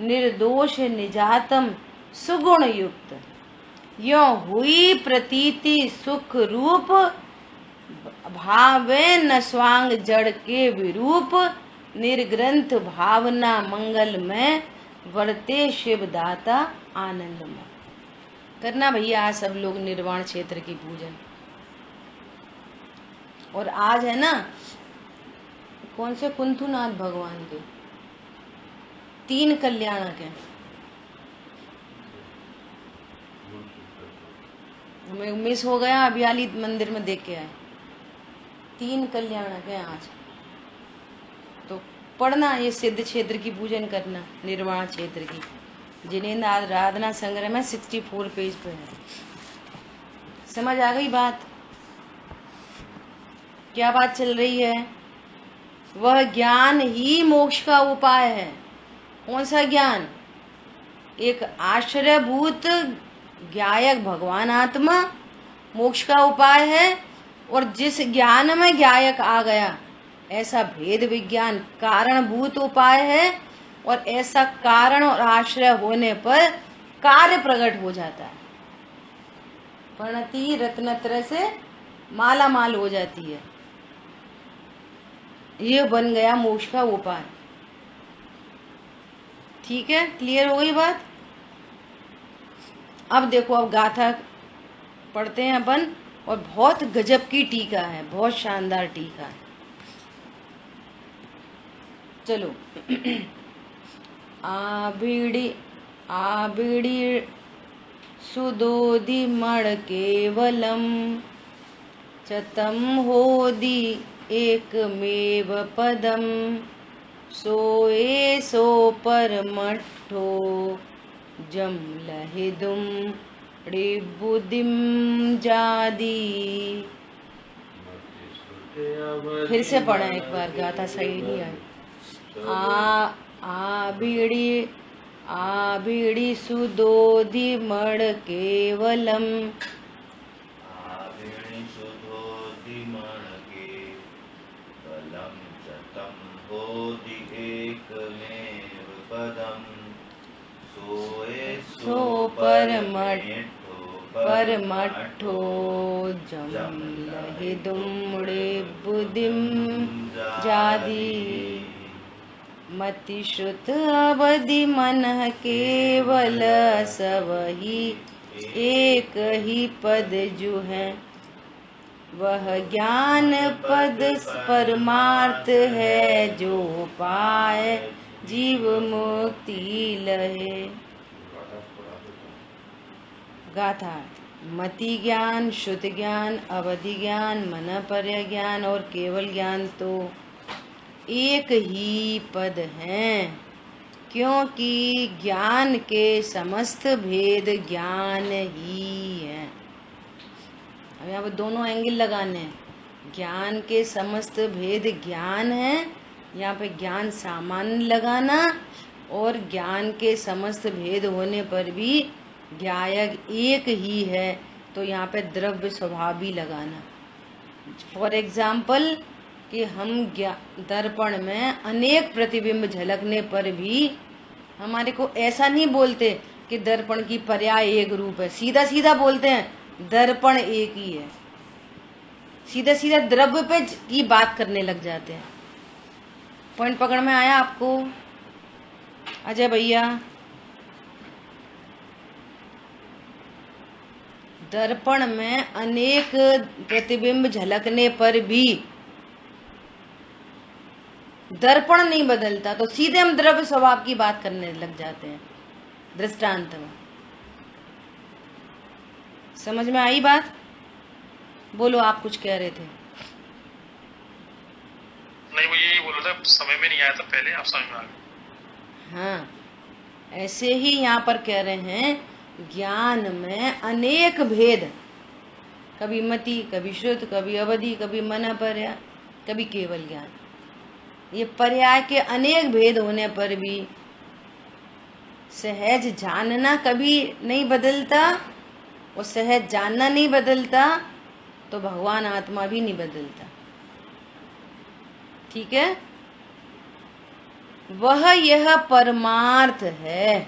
निर्दोष निजातम सुगुण युक्त। यो हुई प्रतीति सुख रूप, भावे न स्वांग जड़ के विरूप। निर्ग्रंथ भावना मंगल में, वर्ते शिव दाता आनंद में। करना भैया आज सब लोग निर्वाण क्षेत्र की पूजन। और आज है ना कौन से कुंथुनाथ भगवान के 3 कल्याणक हैं। हमें मिस हो गया, अभियाली मंदिर में देख के आए। 3 कल्याणक हैं आज। तो पढ़ना, ये सिद्ध क्षेत्र की पूजन करना, निर्वाण क्षेत्र की। जिनेंद्र आराधना संग्रह में 64 पेज पे है। समझ आ गई बात? क्या बात चल रही है? वह ज्ञान ही मोक्ष का उपाय है। कौन सा ज्ञान? एक आश्रयभूत ज्ञायक भगवान आत्मा मोक्ष का उपाय है, और जिस ज्ञान में ज्ञायक आ गया ऐसा भेद विज्ञान कारणभूत उपाय है। और ऐसा कारण और आश्रय होने पर कार्य प्रकट हो जाता है। प्रणति रत्नत्रय से माला माल हो जाती है। ये बन गया मोक्ष का उपाय। ठीक है, क्लियर हो गई बात? अब देखो, अब गाथा पढ़ते हैं अपन, और बहुत गजब की टीका है, बहुत शानदार टीका है। चलो आभिड़ी आबिड़ी सुदोधि मण केवलम चतम होदि एकमेव पदम सोए सो परमट्ठो जम लहिदुम ऋबुदिम जादी। फिर से पढ़ा एक बार, गाथा सही नहीं आई। आबिड़ी सुदोधि मण केवलम सो परमट्ठो जम लहिदुम ऋबुदिम जादी। मति श्रुत अवधि मन केवल सबही एक ही पद जो है वह ज्ञान पद परमार्थ है जो पाए जीव मुक्ति लहे। गाथा। मति ज्ञान, श्रुत ज्ञान, अवधि ज्ञान, मन पर्य ज्ञान और केवल ज्ञान तो एक ही पद हैं, क्योंकि ज्ञान के समस्त भेद ज्ञान ही है। अब यहाँ पे दोनों एंगल लगाने हैं। ज्ञान के समस्त भेद ज्ञान है, यहाँ पे ज्ञान सामान्य लगाना, और ज्ञान के समस्त भेद होने पर भी ज्ञायक एक ही है, तो यहाँ पे द्रव्य स्वभाव भी लगाना। फॉर एग्जाम्पल कि हम दर्पण में अनेक प्रतिबिंब झलकने पर भी हमारे को ऐसा नहीं बोलते कि दर्पण की पर्याय एक रूप है, सीधा सीधा बोलते हैं दर्पण एक ही है। सीधा सीधा द्रव्य पे की बात करने लग जाते हैं। पॉइंट पकड़ में आया आपको अजय भैया? दर्पण में अनेक प्रतिबिंब झलकने पर भी दर्पण नहीं बदलता, तो सीधे हम द्रव्य स्वभाव की बात करने लग जाते हैं दृष्टांत में। समझ में आई बात? बोलो, आप कुछ कह रहे थे। नहीं, वो यही बोल रहा था, समय में नहीं आया था पहले, आप समझ में आ गए। हाँ, ऐसे ही यहाँ पर कह रहे हैं ज्ञान में अनेक भेद, कभी मति, कभी श्रुत, कभी अवधि, कभी मन पर्याय, कभी केवल ज्ञान। ये पर्याय के अनेक भेद होने पर भी सहज जानना कभी नहीं बदलता, और सहज जानना नहीं बदलता तो भगवान आत्मा भी नहीं बदलता। ठीक है? वह यह परमार्थ है,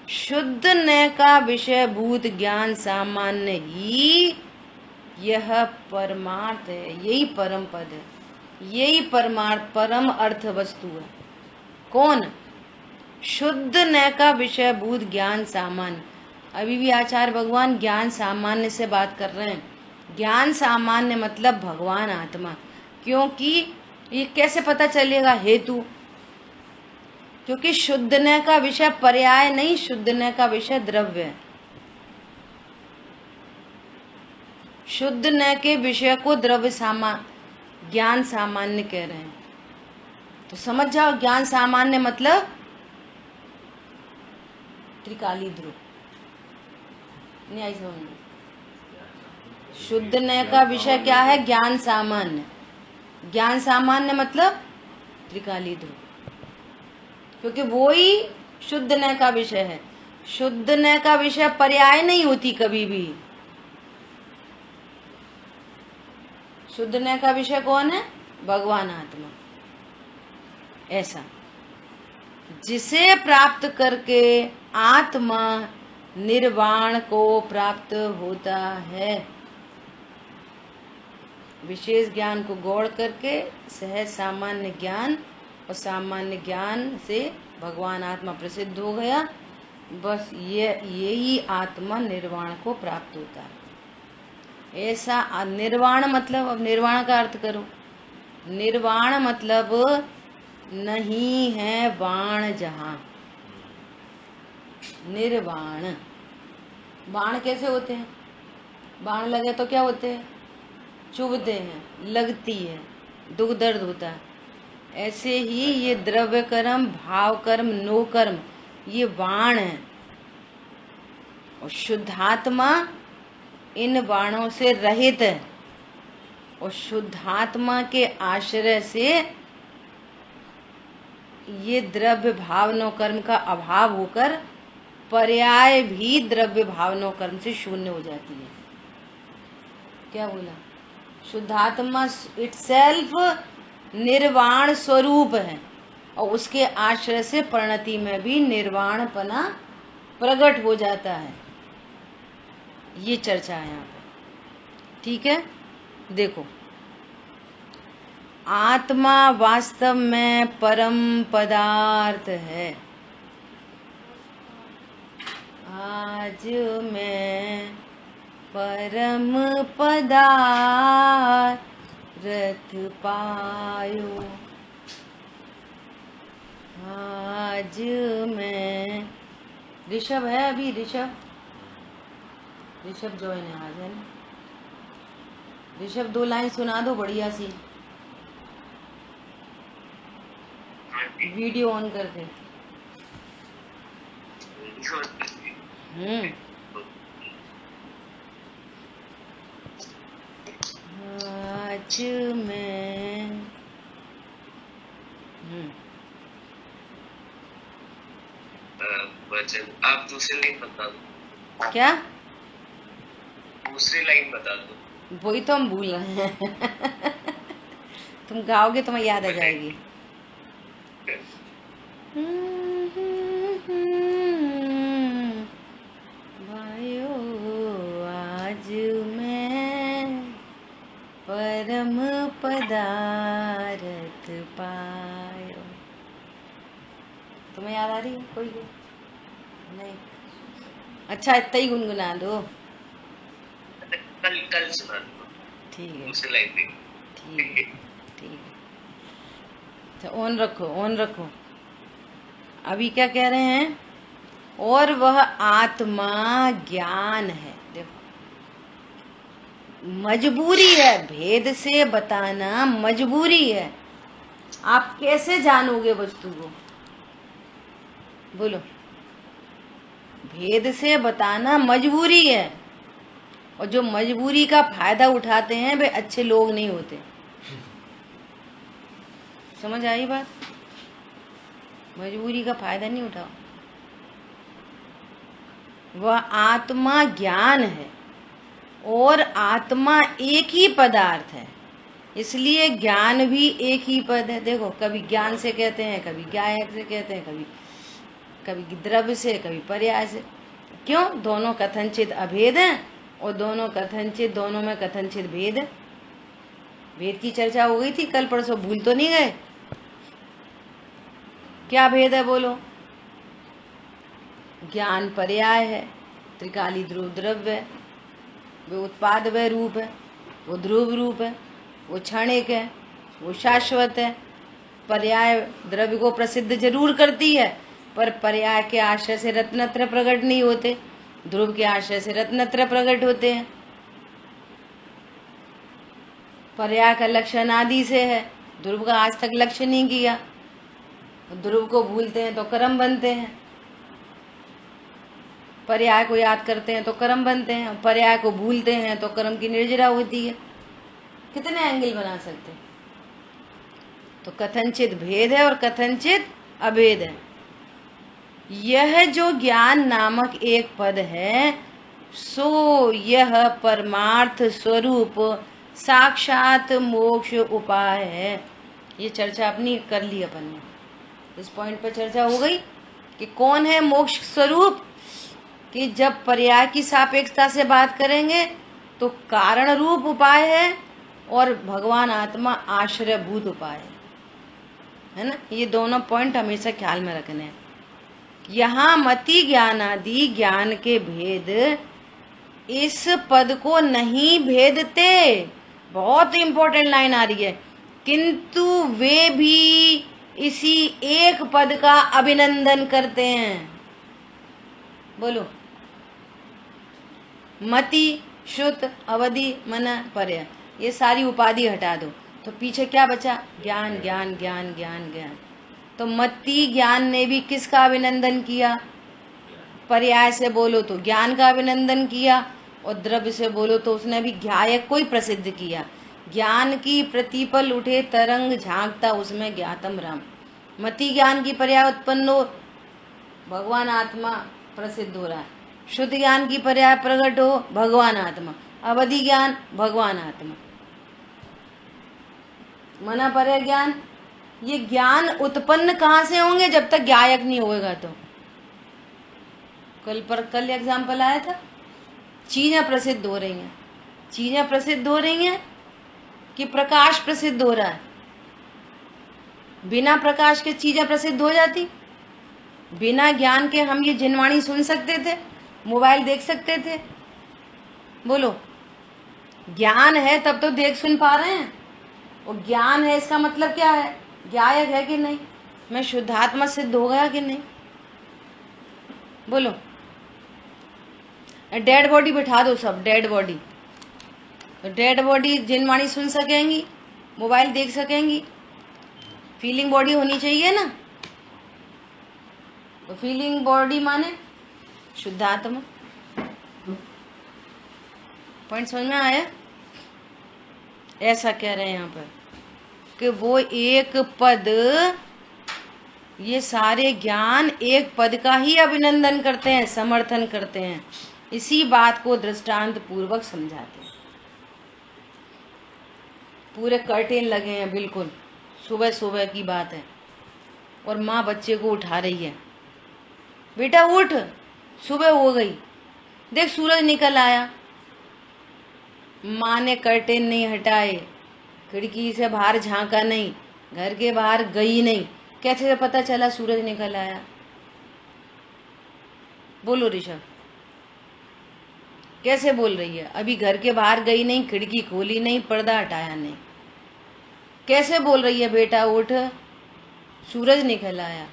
शुद्ध न का विषय भूत ज्ञान सामान्य ही यह परमार्थ है। यही परम पद है, यही परमार्थ, परम अर्थ वस्तु है। कौन? शुद्ध न का विषय भूत ज्ञान सामान्य। अभी भी आचार्य भगवान ज्ञान सामान्य से बात कर रहे हैं। ज्ञान सामान्य मतलब भगवान आत्मा। क्योंकि ये कैसे पता चलेगा? हेतु, क्योंकि शुद्ध न का विषय पर्याय नहीं, शुद्ध न का विषय द्रव्य है। शुद्ध न के विषय को द्रव्य ज्ञान सामान्य कह रहे हैं। तो समझ जाओ, ज्ञान सामान्य मतलब त्रिकाली ध्रुव। नहीं आई समझ? शुद्ध न का विषय क्या है? ज्ञान सामान्य। ज्ञान सामान्य मतलब त्रिकाली ध्रुव, क्योंकि वो ही शुद्ध न का विषय है। शुद्ध न का विषय पर्याय नहीं होती कभी भी। शुद्ध न का विषय कौन है? भगवान आत्मा। ऐसा जिसे प्राप्त करके आत्मा निर्वाण को प्राप्त होता है। विशेष ज्ञान को गौड़ करके सहज सामान्य ज्ञान, और सामान्य ज्ञान से भगवान आत्मा प्रसिद्ध हो गया। बस यही आत्मा निर्वाण को प्राप्त होता है। ऐसा निर्वाण मतलब, अब निर्वाण का अर्थ करो। निर्वाण मतलब नहीं है वाण जहां। निर्वाण। बाण कैसे होते हैं? बाण लगे तो क्या होते हैं? चुभते हैं, लगती है, दुख दर्द होता है। ऐसे ही ये द्रव्य कर्म, भाव कर्म, नो कर्म, ये बाण है। और शुद्धात्मा इन बाणों से रहित है। और शुद्धात्मा के आश्रय से ये द्रव्य भाव नो कर्म का अभाव होकर पर्याय भी द्रव्य भाव नो कर्म से शून्य हो जाती है। क्या बोला? शुद्धात्मा इटसेल्फ निर्वाण स्वरूप है और उसके आश्रय से परिणति में भी निर्वाणपना प्रकट हो जाता है। ये चर्चा है यहाँ पे। ठीक है, देखो, आत्मा वास्तव में परम पदार्थ है। आज मैं परम पदार्थ पायो, आज मैं। ऋषभ है अभी? ऋषभ ज्वाइन है आज, है ना? ऋषभ 2 लाइन सुना दो बढ़िया सी, वीडियो ऑन करके। आज मैं वचन आप दूसरी लाइन बता दो। क्या? दूसरी लाइन बता दो। वही तो हम भूल रहे हैं। तुम गाओगे तो मैं याद आ जाएगी। भाइयों आज मैं परम पदार्थ पायो। तुम्हें याद आ रही है कोई? नहीं? अच्छा, इतना ही गुनगुना दो। कल सुना दो। ठीक है, दूसरी लाइन भी। ठीक है, ठीक है। अच्छा, ऑन रखो। अभी क्या कह रहे हैं? और वह आत्मा ज्ञान है। देखो, मजबूरी है, भेद से बताना मजबूरी है। आप कैसे जानोगे वस्तु को? बोलो। भेद से बताना मजबूरी है, और जो मजबूरी का फायदा उठाते हैं वे अच्छे लोग नहीं होते। समझ आई बात? मजबूरी का फायदा नहीं उठाओ। वह आत्मा ज्ञान है और आत्मा एक ही पदार्थ है, इसलिए ज्ञान भी एक ही पद है। देखो, कभी ज्ञान से कहते हैं, कभी ज्ञायक से कहते हैं, कभी द्रव्य से, कभी पर्याय से। क्यों? दोनों कथनचित अभेद हैं और दोनों में कथनचित भेद है। भेद की चर्चा हो गई थी कल परसों, भूल तो नहीं गए? क्या भेद है बोलो? ज्ञान पर्याय है, त्रिकाली ध्रुव द्रव्य है, वो उत्पाद व रूप है, वो ध्रुव रूप है, वो क्षणिक है, वो शाश्वत है। पर्याय द्रव्य को प्रसिद्ध जरूर करती है, पर पर्याय के आश्रय से रत्नत्र प्रकट नहीं होते, ध्रुव के आश्रय से रत्नत्र प्रकट होते हैं। पर्याय का लक्षण आदि से है, ध्रुव का आज तक लक्ष्य नहीं किया। ध्रुव को भूलते हैं तो कर्म बनते हैं, पर्याय को याद करते हैं तो कर्म बनते हैं, पर्याय को भूलते हैं तो कर्म की निर्जरा होती है। कितने एंगल बना सकते? तो कथनचित भेद है और कथनचित अभेद है। यह जो ज्ञान नामक एक पद है, सो यह परमार्थ स्वरूप साक्षात मोक्ष उपाय है। ये चर्चा अपनी कर ली अपन ने। इस पॉइंट पर चर्चा हो गई कि कौन है मोक्ष स्वरूप। कि जब पर्याय की सापेक्षता से बात करेंगे तो कारण रूप उपाय है और भगवान आत्मा आश्रयभूत उपाय है ना। ये दोनों पॉइंट हमेशा ख्याल में रखने हैं। यहाँ मति ज्ञान आदि ज्ञान के भेद इस पद को नहीं भेदते। बहुत इंपॉर्टेंट लाइन आ रही है। किंतु वे भी इसी एक पद का अभिनंदन करते हैं। बोलो। मति, श्रुत, अवधि, मन, पर्याय, ये सारी उपाधि हटा दो तो पीछे क्या बचा? ज्ञान ज्ञान ज्ञान ज्ञान ज्ञान। तो मति ज्ञान ने भी किसका अभिनंदन किया? पर्याय से बोलो तो ज्ञान का अभिनंदन किया, और द्रव्य से बोलो तो उसने भी ज्ञायक को ही प्रसिद्ध किया। ज्ञान की प्रतिपल उठे तरंग झांकता उसमें ज्ञातम राम। मति ज्ञान की पर्याय उत्पन्न हो, भगवान आत्मा प्रसिद्ध हो रहा है। शुद्ध ज्ञान की पर्याय प्रकट हो, भगवान आत्मा। अवधि ज्ञान, भगवान आत्मा। मना पर्याय ज्ञान। ये ज्ञान उत्पन्न कहाँ से होंगे? जब तक ज्ञायक नहीं होएगा तो। कल एग्जाम्पल आया था, चीजें प्रसिद्ध हो रही हैं। चीजें प्रसिद्ध हो रही हैं कि प्रकाश प्रसिद्ध हो रहा है? बिना प्रकाश के चीजें प्रसिद्ध हो जाती? बिना ज्ञान के हम ये जिनवाणी सुन सकते थे, मोबाइल देख सकते थे? बोलो। ज्ञान है तब तो देख सुन पा रहे हैं, और ज्ञान है इसका मतलब क्या है? ज्ञायक है कि नहीं? मैं शुद्धात्मा सिद्ध हो गया कि नहीं? बोलो। डेड बॉडी बिठा दो, सब डेड बॉडी। डेड बॉडी जिनवाणी सुन सकेंगी, मोबाइल देख सकेंगी? फीलिंग बॉडी होनी चाहिए ना। तो फीलिंग बॉडी माने शुद्धात्मा। पॉइंट समझ में आया? ऐसा कह रहे हैं यहाँ पर कि वो एक पद, ये सारे ज्ञान एक पद का ही अभिनंदन करते हैं, समर्थन करते हैं। इसी बात को दृष्टांत पूर्वक समझाते हैं। पूरे कर्टेन लगे हैं, बिल्कुल सुबह सुबह की बात है, और माँ बच्चे को उठा रही है, बेटा उठ, सुबह हो गई, देख सूरज निकल आया। माँ ने कर्टेन नहीं हटाए, खिड़की से बाहर झांका नहीं, घर के बाहर गई नहीं, कैसे पता चला सूरज निकल आया? बोलो ऋषभ, कैसे बोल रही है? अभी घर के बाहर गई नहीं, खिड़की खोली नहीं, पर्दा हटाया नहीं, कैसे बोल रही है बेटा उठ, सूरज निकल आया?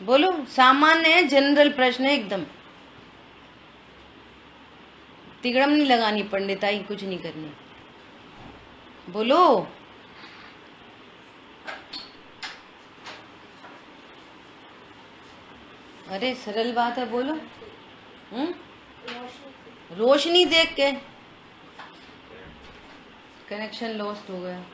बोलो। सामान्य है, जनरल प्रश्न है एकदम। तिगड़म नहीं लगानी, पंडिताई कुछ नहीं करनी। बोलो। अरे सरल बात है, बोलो। रोशनी देख के कनेक्शन लॉस्ट हो गया।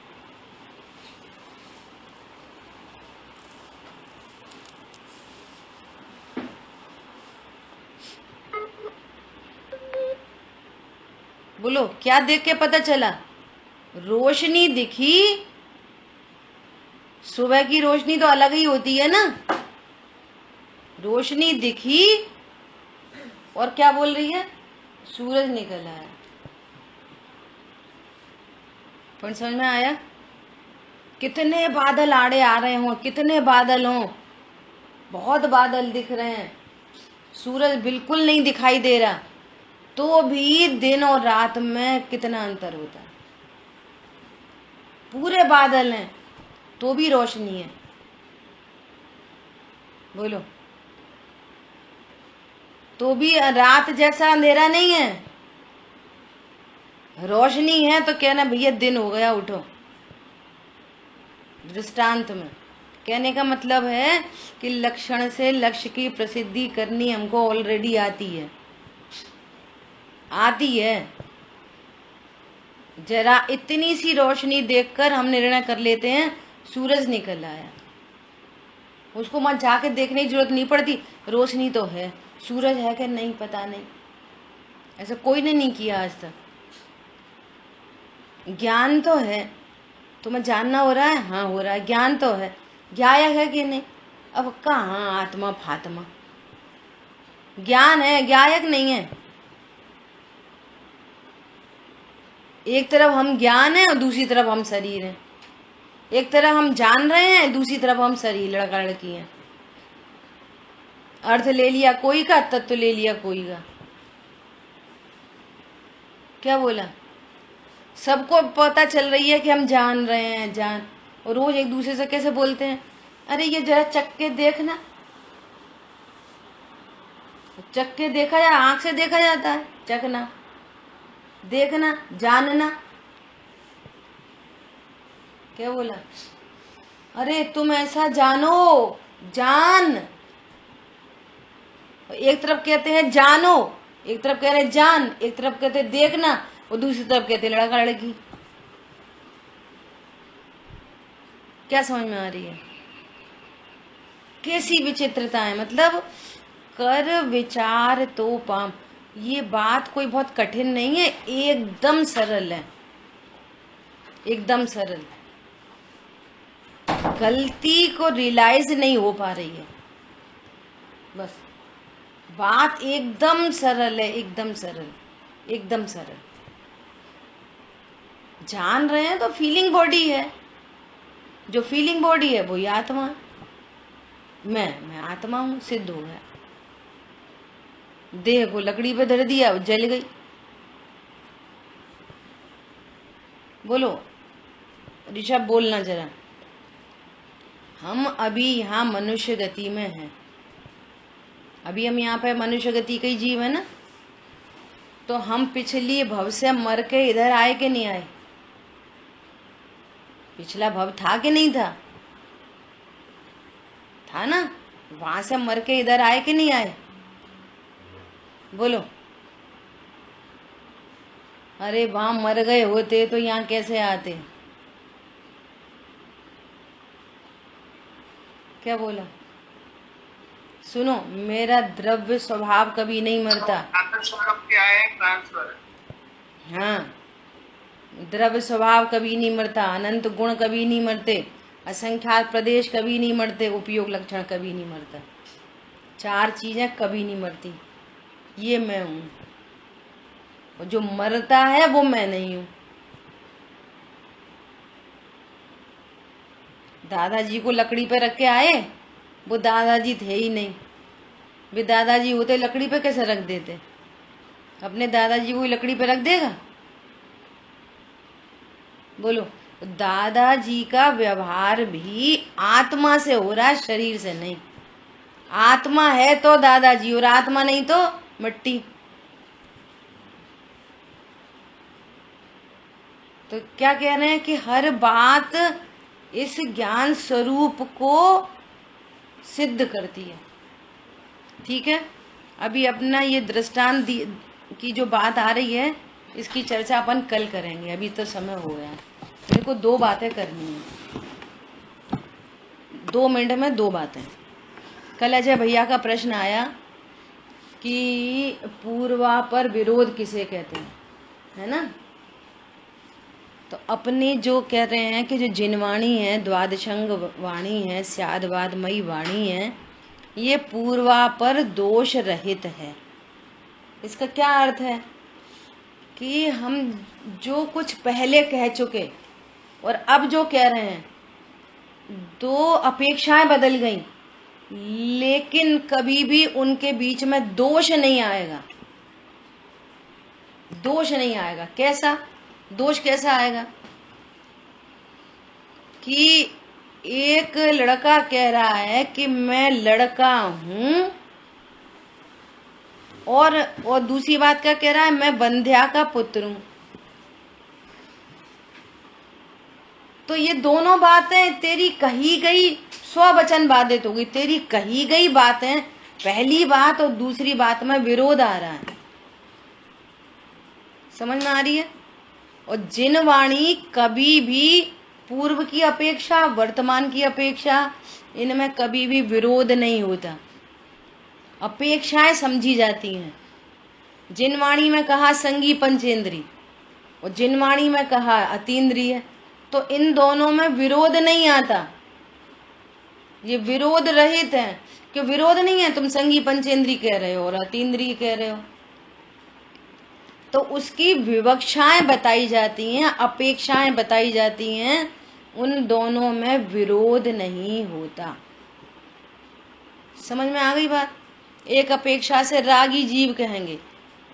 बोलो, क्या देख के पता चला? रोशनी दिखी। सुबह की रोशनी तो अलग ही होती है ना। रोशनी दिखी, और क्या बोल रही है? सूरज निकल आया। पॉइंट समझ में आया? कितने बादल आड़े आ रहे हों, कितने बादल हों, बहुत बादल दिख रहे हैं, सूरज बिल्कुल नहीं दिखाई दे रहा, तो भी दिन और रात में कितना अंतर होता है। पूरे बादल हैं तो भी रोशनी है। बोलो। तो भी रात जैसा अंधेरा नहीं है, रोशनी है, तो कहना भैया दिन हो गया, उठो। दृष्टांत में कहने का मतलब है कि लक्षण से लक्ष्य की प्रसिद्धि करनी हमको ऑलरेडी आती है, आती है। जरा इतनी सी रोशनी देखकर हम निर्णय कर लेते हैं सूरज निकल आया। उसको मत जाके देखने की जरूरत नहीं पड़ती, रोशनी तो है, सूरज है कि नहीं पता नहीं। ऐसा कोई ने नहीं किया आज तक। ज्ञान तो है, तुम्हें जानना हो रहा है? हाँ हो रहा है, ज्ञान तो है। ज्ञायक है कि नहीं? अब कहाँ आत्मा फात्मा, ज्ञान है, ज्ञायक नहीं है। एक तरफ हम ज्ञान है और दूसरी तरफ हम शरीर है। एक तरफ हम जान रहे हैं, दूसरी तरफ हम शरीर, लड़का लड़की है। अर्थ ले लिया कोई का, तत्व ले लिया कोई का। क्या बोला? सबको पता चल रही है कि हम जान रहे हैं, जान, और रोज एक दूसरे से कैसे बोलते हैं, अरे ये जरा चख के देखना, चख के देखा या आंख से देखा जाता है? चखना, देखना, जानना। क्या बोला? अरे तुम ऐसा जानो, जान। एक तरफ कहते हैं जानो, एक तरफ कह रहे जान, एक तरफ कहते हैं देखना, और दूसरी तरफ कहते हैं लड़का लड़की। क्या समझ में आ रही है? कैसी विचित्रता है। मतलब कर विचार तो पाम। ये बात कोई बहुत कठिन नहीं है, एकदम सरल है, एकदम सरल। गलती को रियलाइज नहीं हो पा रही है, बस। बात एकदम सरल है, एकदम सरल, एकदम सरल। जान रहे हैं तो फीलिंग बॉडी है, जो फीलिंग बॉडी है वही आत्मा। मैं आत्मा हूं, सिद्ध हो गया। देह को लकड़ी पे धर दिया, जल गई। बोलो ऋषभ, बोलना जरा। हम अभी यहाँ मनुष्य गति में हैं। अभी हम यहाँ पे मनुष्य गति के जीव है ना। तो हम पिछली भव से मर के इधर आए कि नहीं आए? पिछला भव था कि नहीं था? था ना। वहां से मर के इधर आए कि नहीं आए? बोलो। अरे वहां मर गए होते तो यहाँ कैसे आते? क्या बोला? सुनो, मेरा द्रव्य स्वभाव कभी नहीं मरता। क्या है? ट्रांसफर। हाँ, द्रव्य स्वभाव कभी नहीं मरता, अनंत गुण कभी नहीं मरते, असंख्यात प्रदेश कभी नहीं मरते, उपयोग लक्षण कभी नहीं मरता। चार चीजें कभी नहीं मरती। ये मैं हूं, और जो मरता है वो मैं नहीं हूं। दादाजी को लकड़ी पे रख के आए, वो दादाजी थे ही नहीं। वे दादाजी होते लकड़ी पे कैसे रख देते? अपने दादाजी को लकड़ी पे रख देगा? बोलो। दादाजी का व्यवहार भी आत्मा से हो रहा है, शरीर से नहीं। आत्मा है तो दादाजी, और आत्मा नहीं तो मिट्टी। तो क्या कह रहे हैं कि हर बात इस ज्ञान स्वरूप को सिद्ध करती है। ठीक है, अभी अपना ये दृष्टांत की जो बात आ रही है, इसकी चर्चा अपन कल करेंगे। अभी तो समय हो गया है, मेरे को दो बातें करनी है, 2 मिनट में 2 बातें। कल अजय भैया का प्रश्न आया कि पूर्वापर विरोध किसे कहते हैं, है ना। तो अपने जो कह रहे हैं कि जो जिनवाणी है, द्वादशंग वाणी है, स्यादवादमयी वाणी है, ये पूर्वापर दोष रहित है। इसका क्या अर्थ है कि हम जो कुछ पहले कह चुके और अब जो कह रहे हैं, 2 अपेक्षाएं बदल गई, लेकिन कभी भी उनके बीच में दोष नहीं आएगा। दोष नहीं आएगा। कैसा दोष? कैसा आएगा कि एक लड़का कह रहा है कि मैं लड़का हूं, और दूसरी बात क्या कह रहा है? मैं बंध्या का पुत्र हूं। तो ये दोनों बातें तेरी कही गई स्ववचन बाधित होगी। तेरी कही गई बातें, पहली बात और दूसरी बात में विरोध आ रहा है। समझ में आ रही है? और जिनवाणी कभी भी पूर्व की अपेक्षा, वर्तमान की अपेक्षा, इनमें कभी भी विरोध नहीं होता। अपेक्षाएं समझी जाती हैं। जिनवाणी में कहा संगी पंचेंद्री, और जिनवाणी में कहा अतीन्द्रिय, तो इन दोनों में विरोध नहीं आता। ये विरोध रहित है। कि विरोध नहीं है, तुम संगी पंचेंद्री कह रहे हो और अतीन्द्रिय कह रहे हो, तो उसकी विवक्षाएं बताई जाती हैं, अपेक्षाएं बताई जाती हैं। उन दोनों में विरोध नहीं होता। समझ में आ गई बात? एक अपेक्षा से रागी जीव कहेंगे,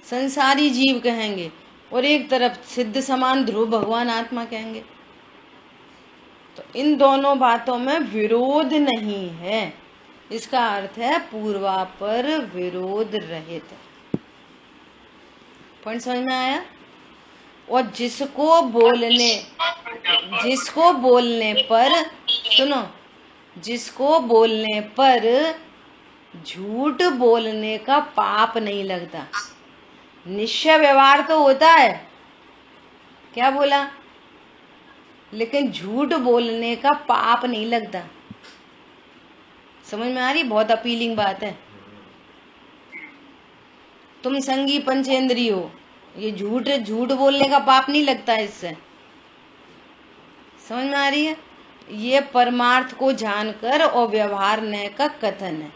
संसारी जीव कहेंगे, और एक तरफ सिद्ध समान ध्रुव भगवान आत्मा कहेंगे। तो इन दोनों बातों में विरोध नहीं है। इसका अर्थ है पूर्वापर विरोध रहित। पॉइंट समझ में आया? और जिसको बोलने पर सुनो, जिसको बोलने पर झूठ बोलने का पाप नहीं लगता। निश्चय व्यवहार तो होता है, क्या बोला, लेकिन झूठ बोलने का पाप नहीं लगता। समझ में आ रही? बहुत अपीलिंग बात है। तुम संगी पंचेंद्रिय हो, ये झूठ बोलने का पाप नहीं लगता इससे। समझ में आ रही है? ये परमार्थ को जानकर और व्यवहार न का कथन है,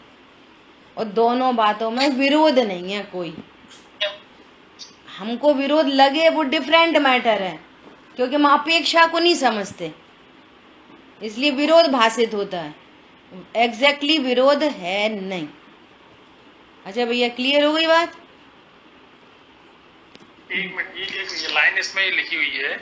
और दोनों बातों में विरोध नहीं है कोई। हमको विरोध लगे वो डिफरेंट मैटर है, क्योंकि हम अपेक्षा को नहीं समझते, इसलिए विरोध भाषित होता है। एग्जैक्टली विरोध है नहीं। अच्छा भैया, क्लियर हो गई बात? एक मिनट, ये लाइन इसमें लिखी हुई है,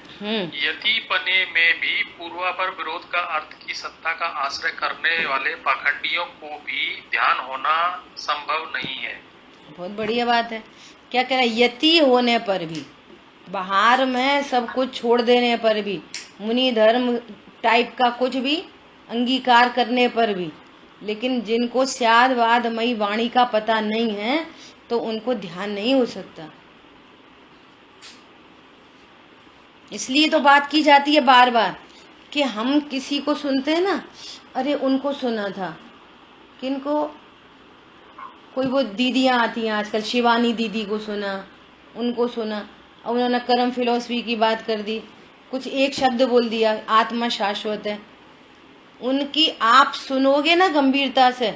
यति पने में भी पूर्वापर विरोध का अर्थ की सत्ता का आश्रय करने वाले पाखंडियों को भी ध्यान होना संभव नहीं है। बहुत बढ़िया बात है। क्या कह रहा है? यति होने पर भी, बाहर में सब कुछ छोड़ देने पर भी, मुनि धर्म टाइप का कुछ भी अंगीकार करने पर भी, लेकिन जिनको स्यादवादमयी वाणी का पता नहीं है तो उनको ध्यान नहीं हो सकता। इसलिए तो बात की जाती है बार बार कि हम किसी को सुनते हैं ना, अरे उनको सुना था, किनको, कोई वो दीदियां आती हैं आजकल, शिवानी दीदी को सुना, उनको सुना, और उन्होंने कर्म फिलॉसफी की बात कर दी, कुछ एक शब्द बोल दिया, आत्मा शाश्वत है। उनकी आप सुनोगे ना गंभीरता से,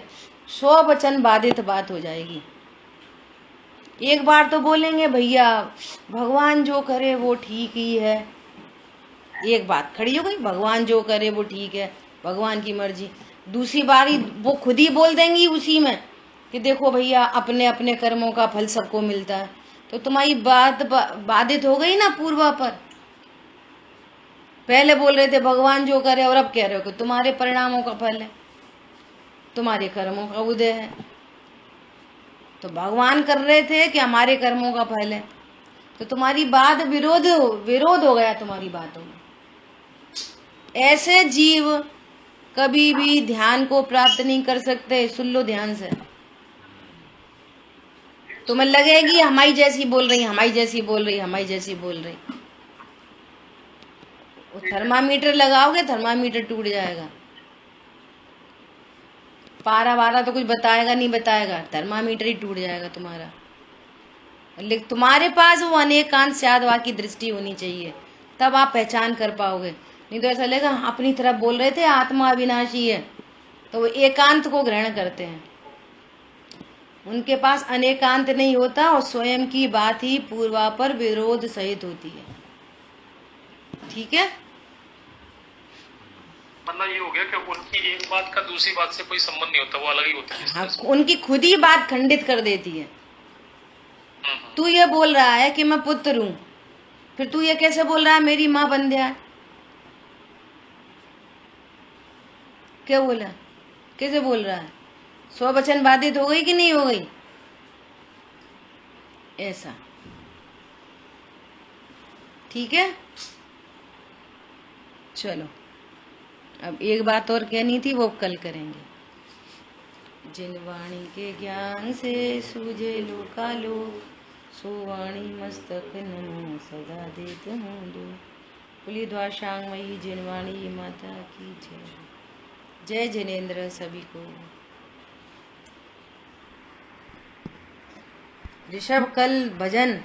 100 वचन बाधित बात हो जाएगी। एक बार तो बोलेंगे भैया भगवान जो करे वो ठीक ही है, एक बात खड़ी हो गई, भगवान जो करे वो ठीक है, भगवान की मर्जी। दूसरी बारी वो खुद ही बोल देंगी उसी में कि देखो भैया अपने अपने कर्मों का फल सबको मिलता है। तो तुम्हारी बात बाधित हो गई ना पूर्वा पर। पहले बोल रहे थे भगवान जो करे, और अब कह रहे हो कि तुम्हारे परिणामों का फल है, तुम्हारे कर्मों का उदय है। तो भगवान कर रहे थे कि हमारे कर्मों का फल है, तो तुम्हारी बात विरोध हो गया तुम्हारी बातों में। ऐसे जीव कभी भी ध्यान को प्राप्त नहीं कर सकते। सुन लो ध्यान से, तुम्हें लगेगी हमारी जैसी बोल रही, हमारी जैसी बोल रही, हमारी जैसी बोल रही। वो थर्मामीटर लगाओगे, थर्मामीटर टूट जाएगा। पारा वारा तो कुछ बताएगा नहीं बताएगा, थर्मामीटर ही टूट जाएगा तुम्हारा। लेकिन तुम्हारे पास वो अनेकांत स्यादवाद की दृष्टि होनी चाहिए, तब आप पहचान कर पाओगे। नहीं तो ऐसा लगेगा अपनी तरफ बोल रहे थे आत्मा अविनाशी है, तो वो एकांत को ग्रहण करते हैं। उनके पास अनेकांत नहीं होता, और स्वयं की बात ही पूर्वापर विरोध सहित होती है। ठीक है? मतलब ये हो गया कि उनकी एक बात का दूसरी बात से कोई संबंध नहीं होता, वो अलग ही होती है। हाँ, उनकी खुद ही बात खंडित कर देती है। तू ये बोल रहा है कि मैं पुत्र हूं, फिर तू ये कैसे बोल रहा है मेरी माँ बंध्या है? क्या बोला, कैसे बोल रहा है? 100 वचन बाधित हो गई कि नहीं हो गई? ऐसा। ठीक है, चलो अब एक बात और कहनी थी, वो कल करेंगे। जिन वाणी के ज्ञान से सूझे लोकालोक, सो वाणी मस्तक नमो सदा देत हूँ दो। बोलिए द्वाशांगमयी जिनवाणी माता की जय। जय जिनेन्द्र सभी को। ऋषभ कल भजन